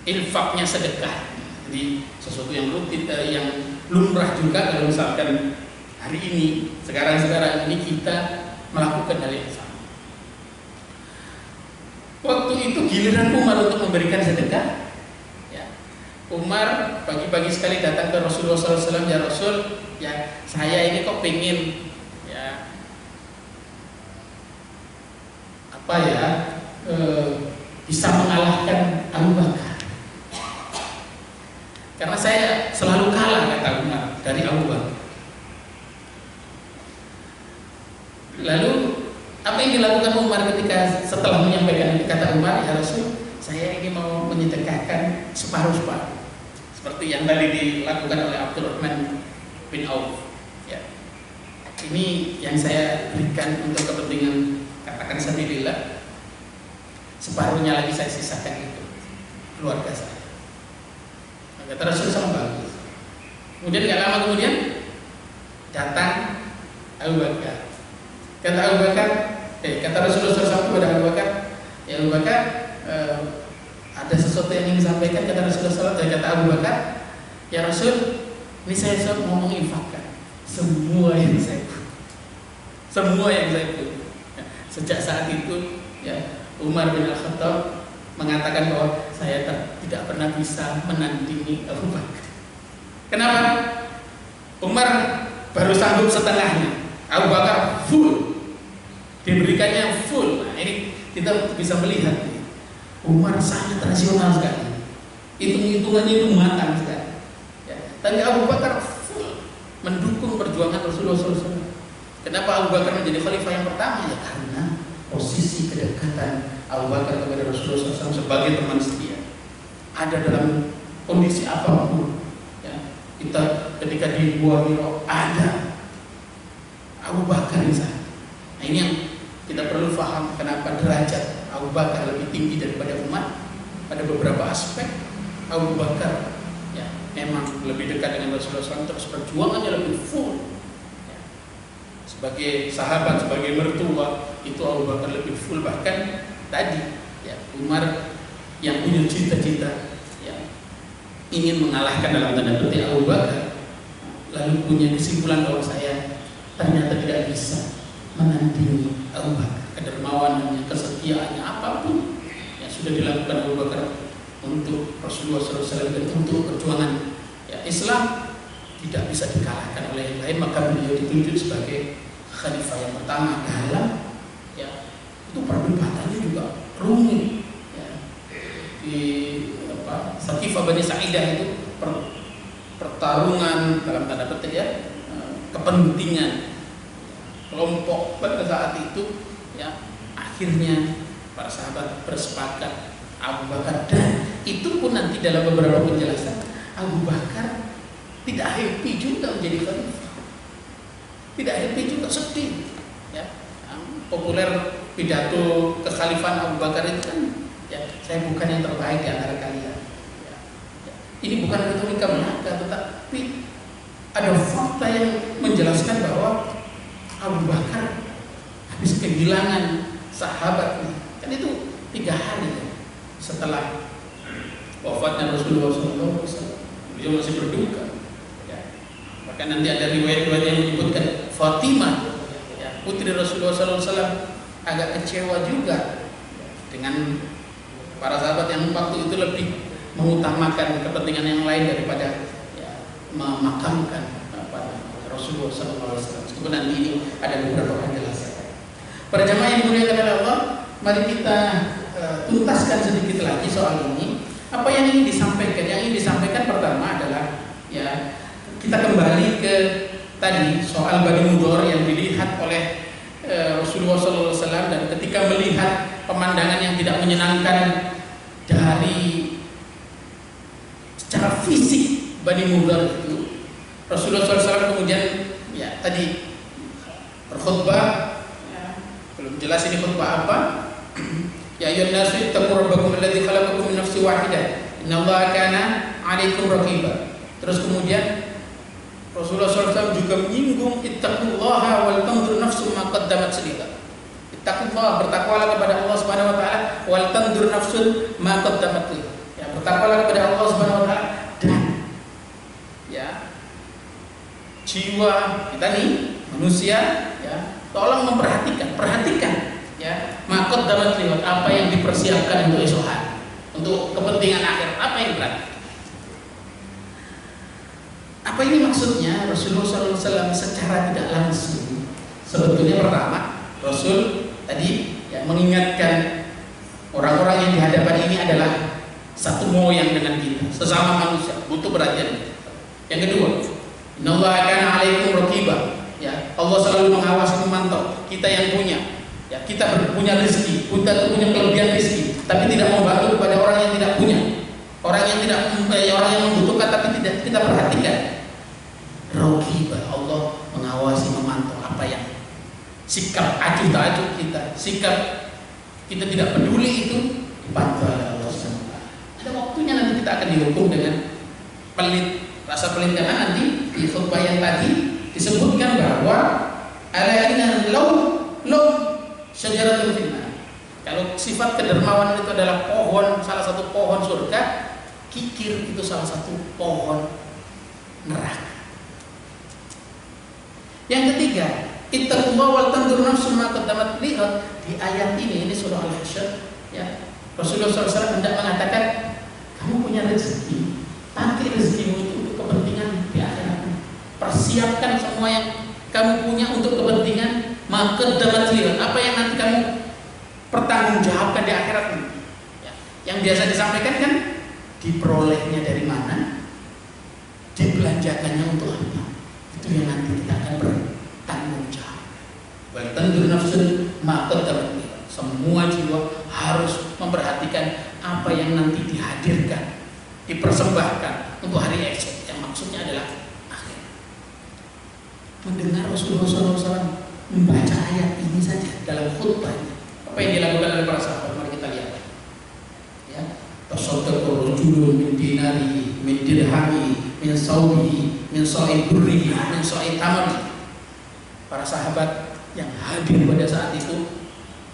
infaknya sedekah. Jadi sesuatu yang rutin, yang lumrah juga kalau misalkan hari ini, sekarang ini kita melakukan hal yang sama. Waktu itu giliran Umar untuk memberikan sedekah. Ya. Umar pagi-pagi sekali datang ke Rasulullah SAW, ya Rasul, ya saya ini kok pengen ya apa ya bisa mengalahkan Abu Bakar. Karena saya selalu kalah, kata Umar, dari Abu Bakar. Lalu apa yang dilakukan Umar ketika setelah menyampaikan, kata Umar, ya Rasul, saya ini mau menyedekahkan separuh-separuh, seperti yang tadi dilakukan oleh Abdurrahman bin Auf. Ya. Ini yang saya berikan untuk kepentingan, katakan sabilillah, separuhnya lagi saya sisakan itu keluarga saya. Kata Rasul sama bagus. Kemudian gak lama kemudian datang Abu Bakar. Kata Abu Bakar, kata Rasulullah SAW kepada Abu Bakar, ya Abu Bakar, ada sesuatu yang ingin disampaikan. Kata Rasulullah SAW, kata Abu Bakar, ya Rasul, ini saya mau menginfakkan semua yang saya punya. Sejak saat itu, ya Umar bin Al-Khattab mengatakan bahwa saya tidak pernah bisa menandingi Abu Bakar. Kenapa? Umar baru sanggup setengahnya, Abu Bakar full, diberikannya full. Nah, ini kita bisa melihat Umar sangat rasional sekali, hitung-hitungannya itu matang sekali. Ya. Tapi Abu Bakar full mendukung perjuangan Rasulullah SAW. Kenapa Abu Bakar menjadi khalifah yang pertama? Ya karena posisi kedekatan Abu Bakar kepada Rasulullah SAW sebagai teman setia. Ada dalam kondisi apapun, ya, kita ketika di Gua Hira ada Abu Bakar di sana. Nah, ini yang kita perlu paham, kenapa derajat Abu Bakar lebih tinggi daripada Umar. Pada beberapa aspek Abu Bakar ya memang lebih dekat dengan Rasulullah SAW, terus perjuangannya lebih full. Sebagai sahabat, sebagai mertua, itu Abu Bakar lebih full. Bahkan tadi ya Umar yang punya cita-cita ya ingin mengalahkan dalam tanda petik Abu Bakar, lalu punya kesimpulan bahwa saya ternyata tidak bisa menandingi Abu Bakar. Kedermawanannya, kesetiaannya, apapun yang sudah dilakukan Abu Bakar untuk Rasulullah SAW dan untuk perjuangan ya Islam tidak bisa dikalahkan oleh yang lain. Maka beliau ditunjuk sebagai khalifah yang pertama. Dalam ya itu perdebatannya juga rumit ya. Di Saqifah Bani Sa'idah itu pertarungan dalam tanda petik ya, kepentingan kelompok pada saat itu ya. Akhirnya para sahabat bersepakat Abu Bakar, dan itu pun nanti dalam beberapa penjelasan Abu Bakar tidak happy juga menjadi khalifah. Tidak happy juga, sedih ya. Populer pidato kekhalifahan Abu Bakar itu kan ya, saya bukan yang terbaik di antara kalian ya. Ya. Ini bukan retorika belaka, tetapi ada fakta yang menjelaskan bahwa Abu Bakar habis kehilangan sahabatnya. Kan itu 3 hari ya, setelah wafatnya Rasulullah SAW, beliau masih berduka ya. Bahkan nanti ada riwayat-riwayat yang menyebutkan Fatimah ya, putri Rasulullah SAW agak kecewa juga dengan para sahabat yang waktu itu lebih mengutamakan kepentingan yang lain daripada ya, memakamkan Rasulullah SAW. Meskipun nanti ini ada beberapa penjelasan. Para jamaah yang dimuliakan oleh Allah, mari kita tuntaskan sedikit lagi soal ini. Apa yang ingin disampaikan? Yang ingin disampaikan pertama adalah ya kita kembali ke tadi soal Bani Mudhor yang dilihat oleh Rasulullah SAW, dan ketika melihat pemandangan yang tidak menyenangkan dari secara fisik Bani Mudhor itu, Rasulullah SAW kemudian ya tadi berkhutbah ya, belum jelas ini khutbah apa. Ya ayyuhan nasu ittaqu rabbakum alladzi khalaqakum min nafsin wahidah innallaha kana 'alaikum raqiba. Terus kemudian Rasulullah SAW juga menyinggung ittaqullaha wal tanzur nafsum ma qaddamat lighad. Ittaqullah, bertakwalah kepada Allah Subhanahu wa taala, wal tanzur nafsun ma qaddamat lighad. Ya, bertakwalah kepada Allah Subhanahu wa taala dan jiwa kita nih manusia, ya, tolong perhatikan ya, makot dalam lewat apa yang dipersiapkan untuk esok hari, untuk kepentingan akhir, apa yang berarti. Apa ini maksudnya? Rasulullah SAW secara tidak langsung sebetulnya pertama Rasul tadi ya, mengingatkan orang-orang yang di hadapan ini adalah satu moyang dengan kita, sesama manusia, butuh perhatian. Yang kedua, innallaha kana 'alaikum raqiba. Ya, Allah selalu mengawasi, memantau kita yang punya. Ya, kita punya rezeki, kita punya kelebihan rezeki, tapi tidak membantu kepada orang yang tidak punya, orang yang membutuhkan, tapi tidak kita perhatikan. Raqiba, Allah mengawasi, memantau apa yang sikap acuh tak acuh kita, sikap kita tidak peduli itu dipantau oleh Allah SWT. Ada waktunya nanti kita akan dihukum dengan pelit, rasa pelit, karena nanti di khutbah yang tadi disebutkan bahwa alaina law syajaratun finnar. Kalau sifat kedermawanan itu adalah pohon, salah satu pohon surga, kikir itu salah satu pohon neraka. Yang ketiga, ittaqullaha wal tanzur nafsun ma qaddamat lihat. Di ayat ini surah Al-Hasyr, ya, Rasulullah SAW hendak mengatakan, kamu punya rezeki, pakai rezekimu itu untuk kepentingan di akhirat. Persiapkan semua yang kamu punya untuk kepentingan maka dapat lihat apa yang nanti kamu pertanggungjawabkan di akhirat ini. Ya, yang biasa disampaikan kan diperolehnya dari mana, dibelanjakannya untuk apa, itu yang nanti kita akan bertanggung jawab. Wal tanzur nafsun ma qaddamat lihat. Semua jiwa harus memperhatikan apa yang nanti dihadirkan, dipersembahkan untuk hari esok, yang maksudnya adalah mendengar Rasulullah SAW membaca ayat ini saja dalam khutbahnya. Apa yang dilakukan oleh para sahabat? Mari kita lihat. Ya, tasaddaqu rajulun min dinari, min dirhami, min sawbihi, min sa'i burrihi, min sa'i tamri. Para sahabat yang hadir pada saat itu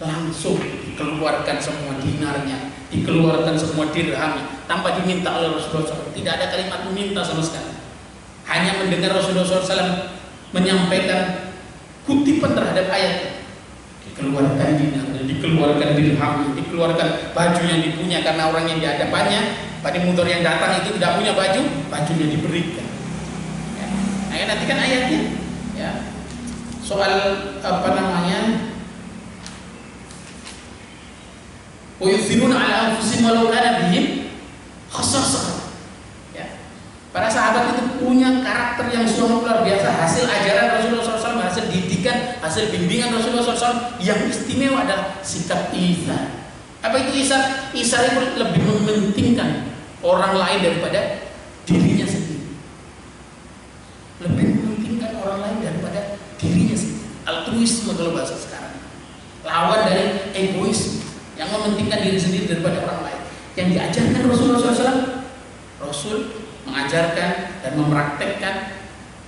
langsung dikeluarkan semua dinarnya, dikeluarkan semua dirhamnya tanpa diminta oleh Rasulullah SAW. Tidak ada kalimat meminta sama sekali. Hanya mendengar Rasulullah SAW menyampaikan kutipan terhadap ayat, dikeluarkan dinarnya, dikeluarkan dirhamnya, dikeluarkan baju yang dipunya, karena orang yang di hadapannya pada mudhar yang datang itu tidak punya baju, bajunya diberikan. Ya. Nah, nanti kan ayatnya, ya, soal apa namanya, wa yuthiruna ala anfusihim walau kana bihim khassasah. Para sahabat itu punya karakter yang sungguh luar biasa, hasil ajaran Rasulullah SAW, hasil didikan, hasil bimbingan Rasulullah SAW. Yang istimewa adalah sikap ihsan. Apa itu ihsan? Ihsan itu lebih mementingkan orang lain daripada dirinya sendiri. Lebih mementingkan orang lain daripada dirinya sendiri. Altruisme kalau bahasa sekarang. Lawan dari egoisme, yang mementingkan diri sendiri daripada orang lain. Yang diajarkan Rasulullah SAW, Rasul mengajarkan dan mempraktekkan,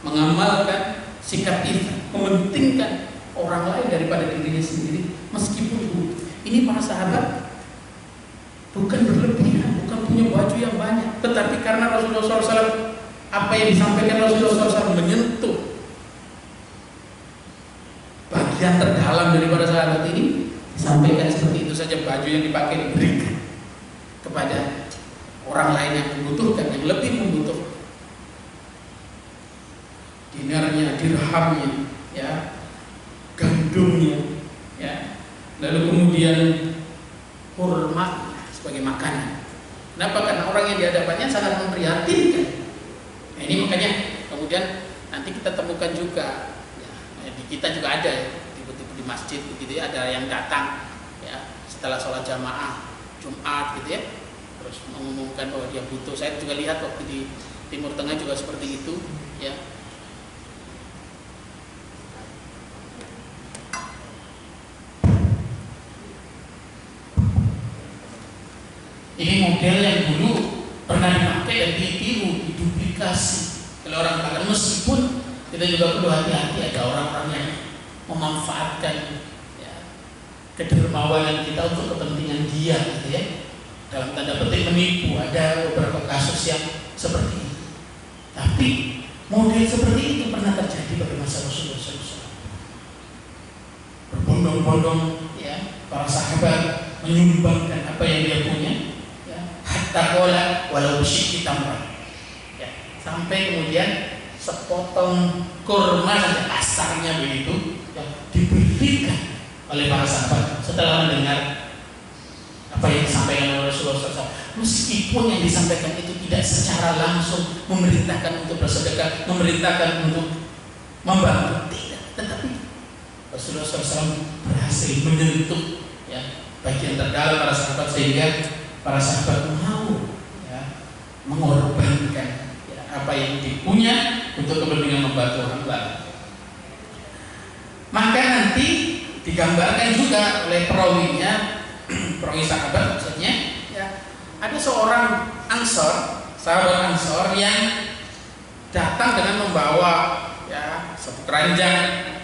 mengamalkan sikap ihsan, mementingkan orang lain daripada dirinya sendiri meskipun butuh. Ini para sahabat bukan berlebihan, bukan punya baju yang banyak, tetapi karena Rasulullah SAW, apa yang disampaikan Rasulullah SAW menyentuh bagian terdalam daripada sahabat ini, disampaikan seperti itu saja. Baju yang dipakai diberikan kepada orang lain yang membutuhkan, yang lebih membutuhkan. Dinarnya, dirhamnya, ya, gandumnya, ya, lalu kemudian kurma sebagai makanan. Kenapa? Karena orang yang di hadapannya sangat memprihatinkan. Nah, ini makanya kemudian nanti kita temukan juga, ya, di kita juga ada, ya, tiba-tiba di masjid begitu ya, ada yang datang, ya, setelah sholat jamaah Jumat gitu ya, terus mengumumkan bahwa dia butuh. Saya juga lihat waktu di Timur Tengah juga seperti itu, ya. Ini model yang dulu pernah dipakai dan ditiru, diduplikasi oleh orang tangan. Meskipun kita juga perlu hati-hati, ada orang-orang yang memanfaatkan, ya, kedermawanan kita untuk kepentingan dia, gitu ya. Dalam tanda petik menipu. Ada beberapa kasus yang seperti itu. Tapi model seperti itu pernah pernah terjadi pada masa Rasulullah SAW. Berbondong-bondong ya para sahabat menyumbangkan apa yang dia punya, ya, hatta qala walau syi'ti tamran. Ya, sampai kemudian sepotong kurma saja asarnya begitu ya, diberikan oleh para sahabat setelah mendengar apa yang disampaikan oleh Rasulullah SAW. Meskipun yang disampaikan itu tidak secara langsung memerintahkan untuk bersedekah, memerintahkan untuk membantu, tidak, tetapi Rasulullah SAW berhasil menyentuh ya bagian terdalam para sahabat sehingga para sahabat mau ya mengorbankan ya, apa yang dipunya untuk kepentingan membantu orang lain. Maka nanti digambarkan juga oleh perawinya, perawi sahabat maksudnya, ya, ada seorang Ansor, sahabat Ansor yang datang dengan membawa ya satu keranjang,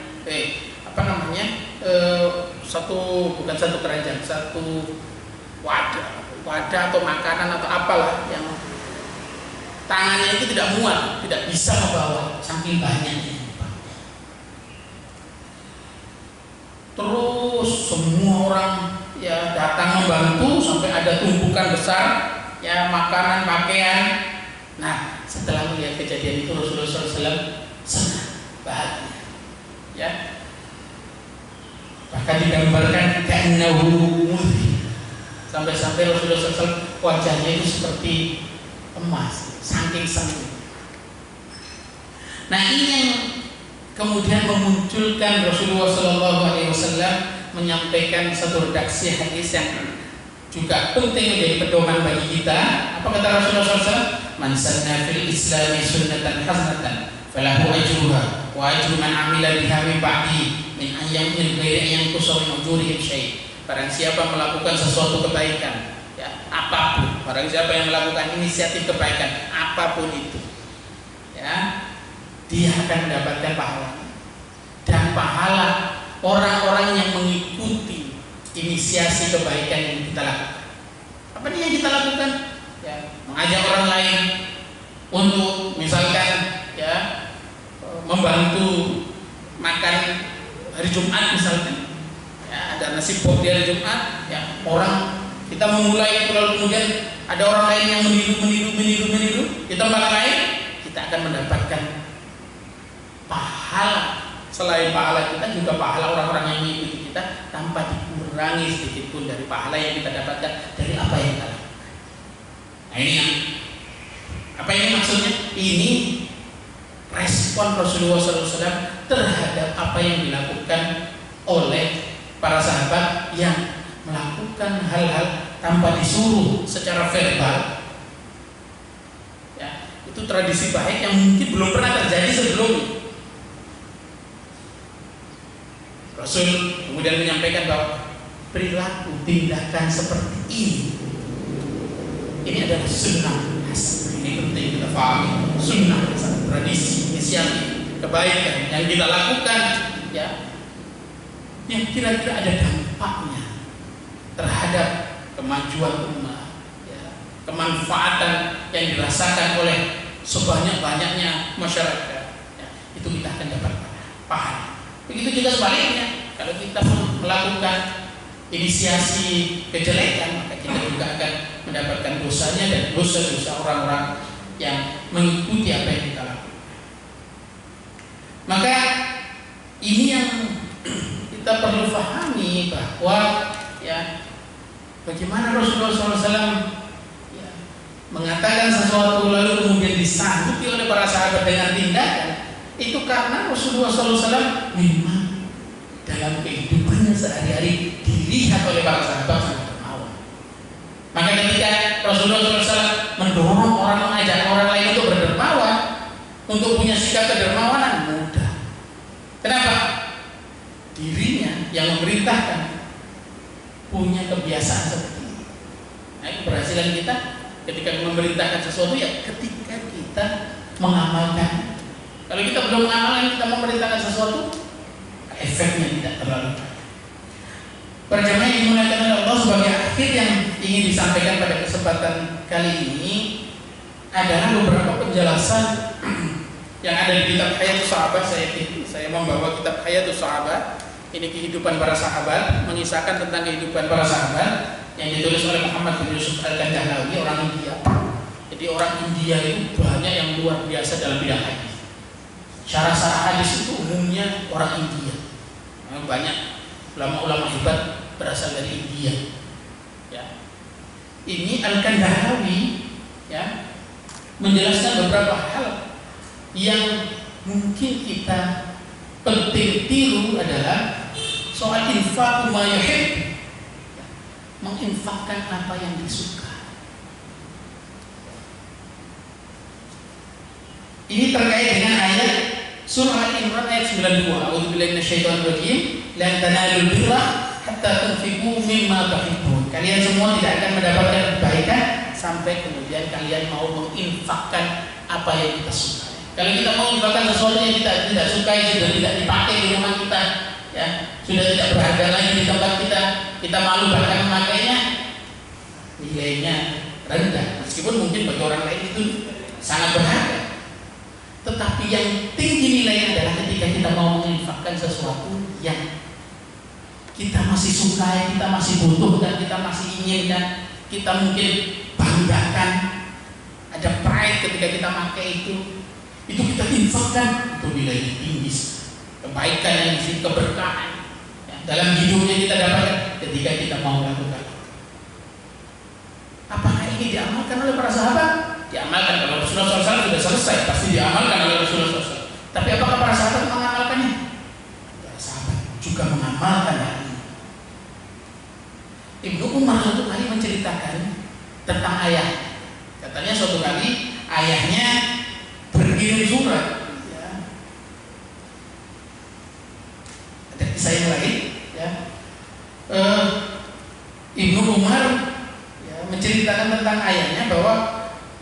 bukan satu keranjang, satu wadah atau makanan atau apalah yang tangannya itu tidak muat, tidak bisa membawa saking banyaknya. Terus semua orang ya datang membantu sampai ada tumpukan besar ya makanan, pakaian. Nah, setelah melihat kejadian itu Rasulullah SAW senang, bahagia. Ya. Bahkan digambarkan ka'annahu mudhi. Sampai-sampai Rasulullah SAW wajahnya itu seperti emas, saking senang. Nah, ini yang kemudian memunculkan Rasulullah SAW menyampaikan satu redaksi hadis yang juga penting menjadi pedoman bagi kita. Apa kata Rasulullah SAW? Man sanna fil Islami sunnatan hasanatan falahu ajruha wa ajru man amila biha min ba'di min ayyamin ghairi yang kusau min ujurihim syai'. Barang siapa melakukan sesuatu kebaikan ya apapun, barang siapa yang melakukan inisiatif kebaikan apapun itu ya, dia akan mendapatkan pahala. Dan pahala orang-orang yang mengikuti inisiasi kebaikan yang kita lakukan. Apa nih yang kita lakukan? Ya, mengajak orang lain untuk misalkan ya membantu makan hari Jumat misalkan. Ya, ada nasi pop di hari Jumat, ya orang kita memulai itu lalu kemudian ada orang lain yang meniru di tempat lain, kita akan mendapatkan pahala. Selain pahala kita juga pahala orang-orang yang mengikuti kita tanpa dikurangi sedikit pun dari pahala yang kita dapatkan dari apa yang kita lakukan. Nah ini yang apa ini maksudnya? Ini respon Rasulullah SAW terhadap apa yang dilakukan oleh para sahabat yang melakukan hal-hal tanpa disuruh secara verbal. Ya, itu tradisi baik yang mungkin belum pernah terjadi sebelumnya. Rasul kemudian menyampaikan bahwa perilaku tindakan seperti ini adalah sunnah hasanah. Ini penting kita pahami. Sunnah hasanah, tradisi, inisiatif, kebaikan yang kita lakukan ya, yang kira-kira ada dampaknya terhadap kemajuan umat ya, kemanfaatan yang dirasakan oleh sebanyak-banyaknya masyarakat ya, itu kita akan dapat pahala. Begitu juga sebaliknya, kalau kita melakukan inisiasi kejelekan, maka kita juga akan mendapatkan dosanya dan dosa-dosa orang-orang yang mengikuti apa yang kita lakukan. Maka ini yang kita perlu pahami bahwa ya bagaimana Rasulullah SAW ya, mengatakan sesuatu lalu kemudian disanggupi oleh para sahabat dengan tindakan. Itu karena Rasulullah SAW memang dalam kehidupannya sehari-hari dilihat oleh para sahabat sangat dermawan. Maka ketika Rasulullah SAW mendorong orang, mengajak orang lain untuk berdermawan, untuk punya sikap kedermawanan, mudah. Kenapa? Dirinya yang memerintahkan punya kebiasaan seperti ini. Nah, keberhasilan kita ketika memerintahkan sesuatu ya ketika kita mengamalkan. Kalau kita belum mengamalkan, kita memerintahkan sesuatu, efeknya tidak terlalu baik. Para jamaah yang dimuliakan oleh Allah, sebagai akhir yang ingin disampaikan pada kesempatan kali ini adalah beberapa penjelasan yang ada di kitab Hayatus Sahabat. Saya membawa kitab Hayatus Sahabat. Ini kehidupan para sahabat, mengisahkan tentang kehidupan para sahabat yang ditulis oleh Muhammad bin Yusuf Al-Kandahlawi, orang India. Jadi orang India itu banyak yang luar biasa dalam bidang hadis. Syarah-syarah hadis itu umumnya orang India. Banyak ulama-ulama hebat berasal dari India. Ya. Ini Al-Kandahlawi ya menjelaskan beberapa hal yang mungkin kita penting tiru adalah soal infak ma yuhib, menginfakkan apa yang disuka. Ini terkait dengan ayat surah Al-Imran ayat 92. A'udzubillahi minasyaitonir rajim. Lan tanalul birra hatta tunfiqu mimma tuhibbun. Kalian semua tidak akan mendapatkan kebaikan sampai kemudian kalian mau menginfakkan apa yang kita suka. Kalau kita mau menginfakkan sesuatu yang kita tidak sukai, sudah tidak dipakai di rumah kita, ya, sudah tidak berharga lagi di tempat kita malu bahkan memakainya, nilainya rendah. Meskipun mungkin bagi orang lain itu sangat berharga, tetapi yang tinggi nilainya adalah ketika kita mau menginfakkan sesuatu yang kita masih sukai, kita masih butuhkan, kita masih inginkan, kita mungkin banggakan, ada pride ketika kita pakai itu kita infakkan, itu nilainya tinggi, kebaikan yang isi, keberkahan ya, dalam hidupnya kita dapatkan ketika kita mau melakukan. Apakah ini diamalkan oleh para sahabat? Diamalkan. Kalau Rasulullah SAW sudah selesai, pasti diamalkan oleh Rasulullah SAW. Tapi apakah para sahabat mengamalkannya? Para sahabat juga mengamalkan hal ini. Ibnu Umar suatu kali menceritakan tentang ayah. Katanya suatu kali ayahnya berkirim surat. Ya. Ada kisah yang lain. Ya. Ibnu Umar ya, menceritakan tentang ayahnya bahwa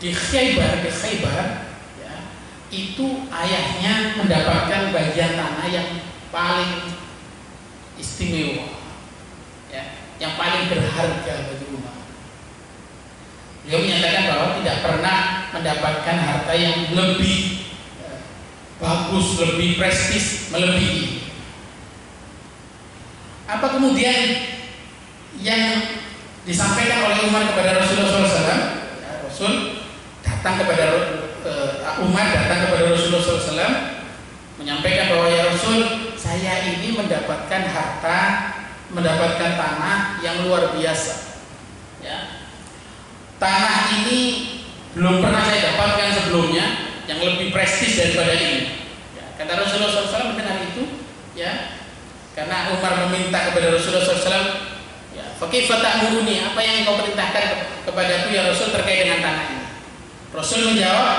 di Khaybar ya, itu ayahnya mendapatkan bagian tanah yang paling istimewa, ya, yang paling berharga bagi umat. Beliau menyatakan bahwa tidak pernah mendapatkan harta yang lebih bagus, lebih prestis, melebihi. Apa kemudian yang disampaikan oleh Umar kepada Rasulullah SAW? Ya, Rasul datang kepada Umar datang kepada Rasulullah SAW menyampaikan bahwa ya Rasul, saya ini mendapatkan harta, mendapatkan tanah yang luar biasa. Ya. Tanah ini belum pernah saya dapatkan sebelumnya yang lebih prestis daripada ini. Ya, kata Rasulullah SAW mendengar itu, ya, karena Umar meminta kepada Rasulullah SAW, ya, fakaifa ta'muruni, apa yang kau perintahkan kepadaku ya Rasul terkait dengan tanah ini? Rasul menjawab,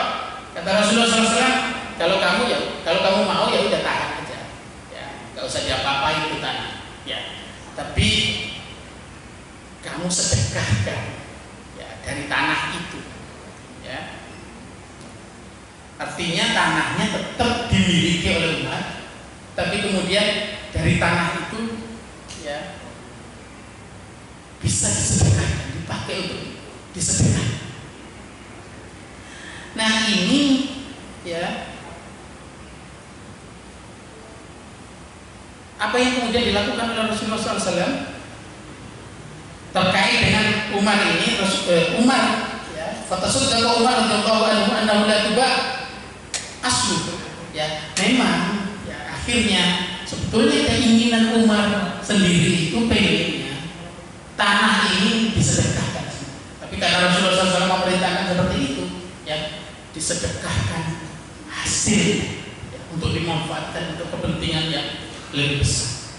kata Rasulullah SAW, kalau kamu mau ya udah tahan aja, ya, nggak usah diapa-apain itu tanah, ya, tapi kamu sedekahkan dari tanah itu, ya. Artinya tanahnya tetap dimiliki oleh umat, tapi kemudian dari tanah itu, ya, bisa disedekahkan, dipakai untuk disedekahkan. Nah ini, ya, apa yang kemudian dilakukan oleh Rasulullah SAW terkait dengan Umar ini, Umar, ya, fatasuddaqa Umar radhiyallahu anhu annahu la tuba aslu, ya, memang, ya, akhirnya sebetulnya keinginan Umar sendiri itu pengennya tanah ini disedekahkan, tapi karena Rasulullah SAW memerintahkan seperti itu, ya, disedekahkan hasil, ya, untuk dimanfaatkan untuk kepentingan yang lebih besar.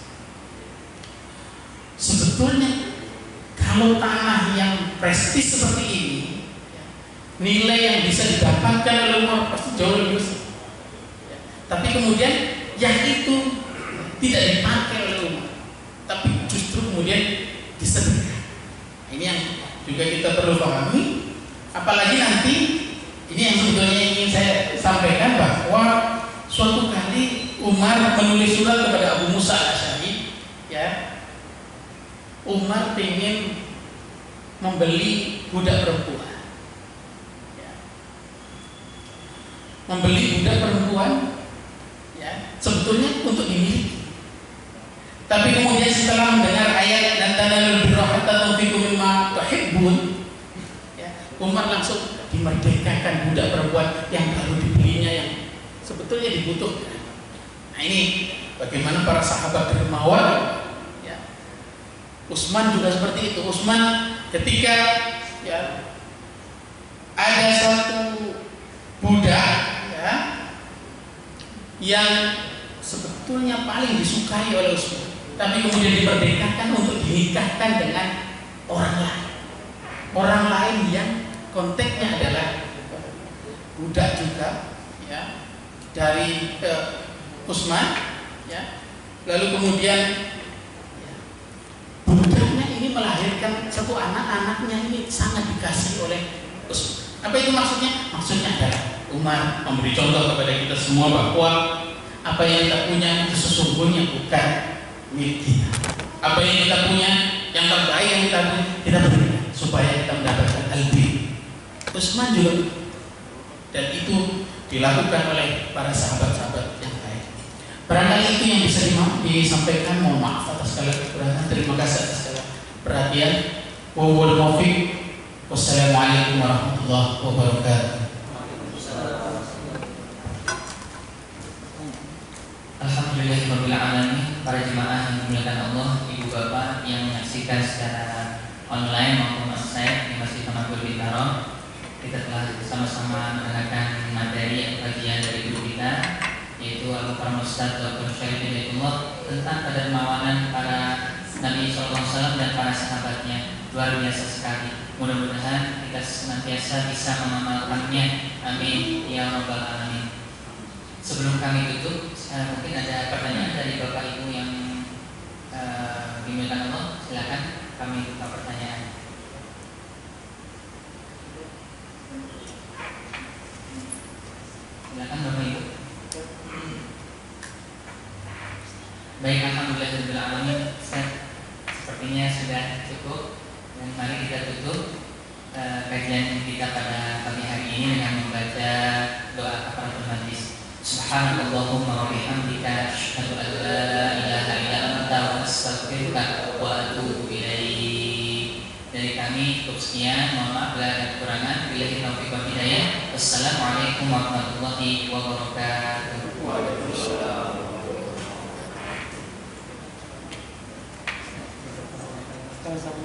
Sebetulnya kalau tanah yang prestis seperti ini, ya, nilai yang bisa didapatkan oleh Umar pasti jauh lebih besar, ya. Tapi kemudian yang itu tidak dipakai oleh Umar, tapi justru kemudian disedekahkan. Ini yang juga kita perlu pahami. Apalagi nanti ini yang sebetulnya ingin saya sampaikan, bahwa suatu kali Umar menulis surat kepada Abu Musa Al-Asy'ari, ya, Umar ingin membeli budak perempuan, ya. membeli budak perempuan ya sebetulnya untuk dimiliki. Tapi kemudian setelah mendengar ayat dan tanalul birra hatta tunfiqu mimma tuhibbun, ya, Umar langsung dimerdekakan budak perempuan yang baru dibelinya yang sebetulnya dibutuhkan. Nah ini bagaimana para sahabat dermawan, ya. Utsman juga seperti itu. Utsman ketika ya ada satu budak ya yang sebetulnya paling disukai oleh Utsman, tapi kemudian diperdekakan untuk dinikahkan dengan orang lain yang konteksnya adalah budak juga ya dari Utsman ya. Lalu kemudian ya, budaknya ini melahirkan satu anak-anaknya ini sangat dikasih oleh Utsman. Apa itu maksudnya? Maksudnya adalah Umar memberi contoh kepada kita semua bahwa apa yang kita punya itu sesungguhnya bukan milik kita. Apa yang kita punya, yang terbaik yang kita punya, kita berikan supaya kita mendapatkan al-bir. Utsman juga, dan itu dilakukan oleh para sahabat-sahabat yang lain. Barangkali itu yang bisa disampaikan. Mohon maaf atas segala kekurangan. Terima kasih atas segala perhatian. Wal taufiq. Wassalamualaikum warahmatullahi wabarakatuh. Alhamdulillahirabbil alamin. Para jemaah yang dimuliakan Allah, ibu bapak yang menyaksikan secara online maupun offsite di Masjid Tamakul Bintaro, kita telah sama-sama mendengarkan materi kajian dari guru kita, yaitu Al-Mukarram Ustaz Dr. Syarif Hidayatullah, tentang kedermawanan para Nabi SAW dan para sahabatnya. Luar biasa sekali. Mudah-mudahan kita senantiasa bisa mengamalkannya. Amin ya rabbal alamin. Sebelum kami tutup, mungkin ada pertanyaan dari Bapak Ibu yang dimuliakan Allah. Silakan, kami buka pertanyaan. Silakan Bapak Ibu. Baik, alhamdulillah alamin. Sepertinya sudah cukup. Dan mari kita tutup kajian kita pada pagi hari ini dengan membaca doa kafaratul majlis. Subhanallahumma wa bihamdika asyhadu an la ilaha illa anta astaghfiruka wa atubu ilaik. Dari kami cukup sekian, mohon maaf bila ada kekurangan. Billahi taufiq wal hidayah. Wassalamualaikum warahmatullahi wabarakatuh. Waalaikumsalam. Alhamdulillah.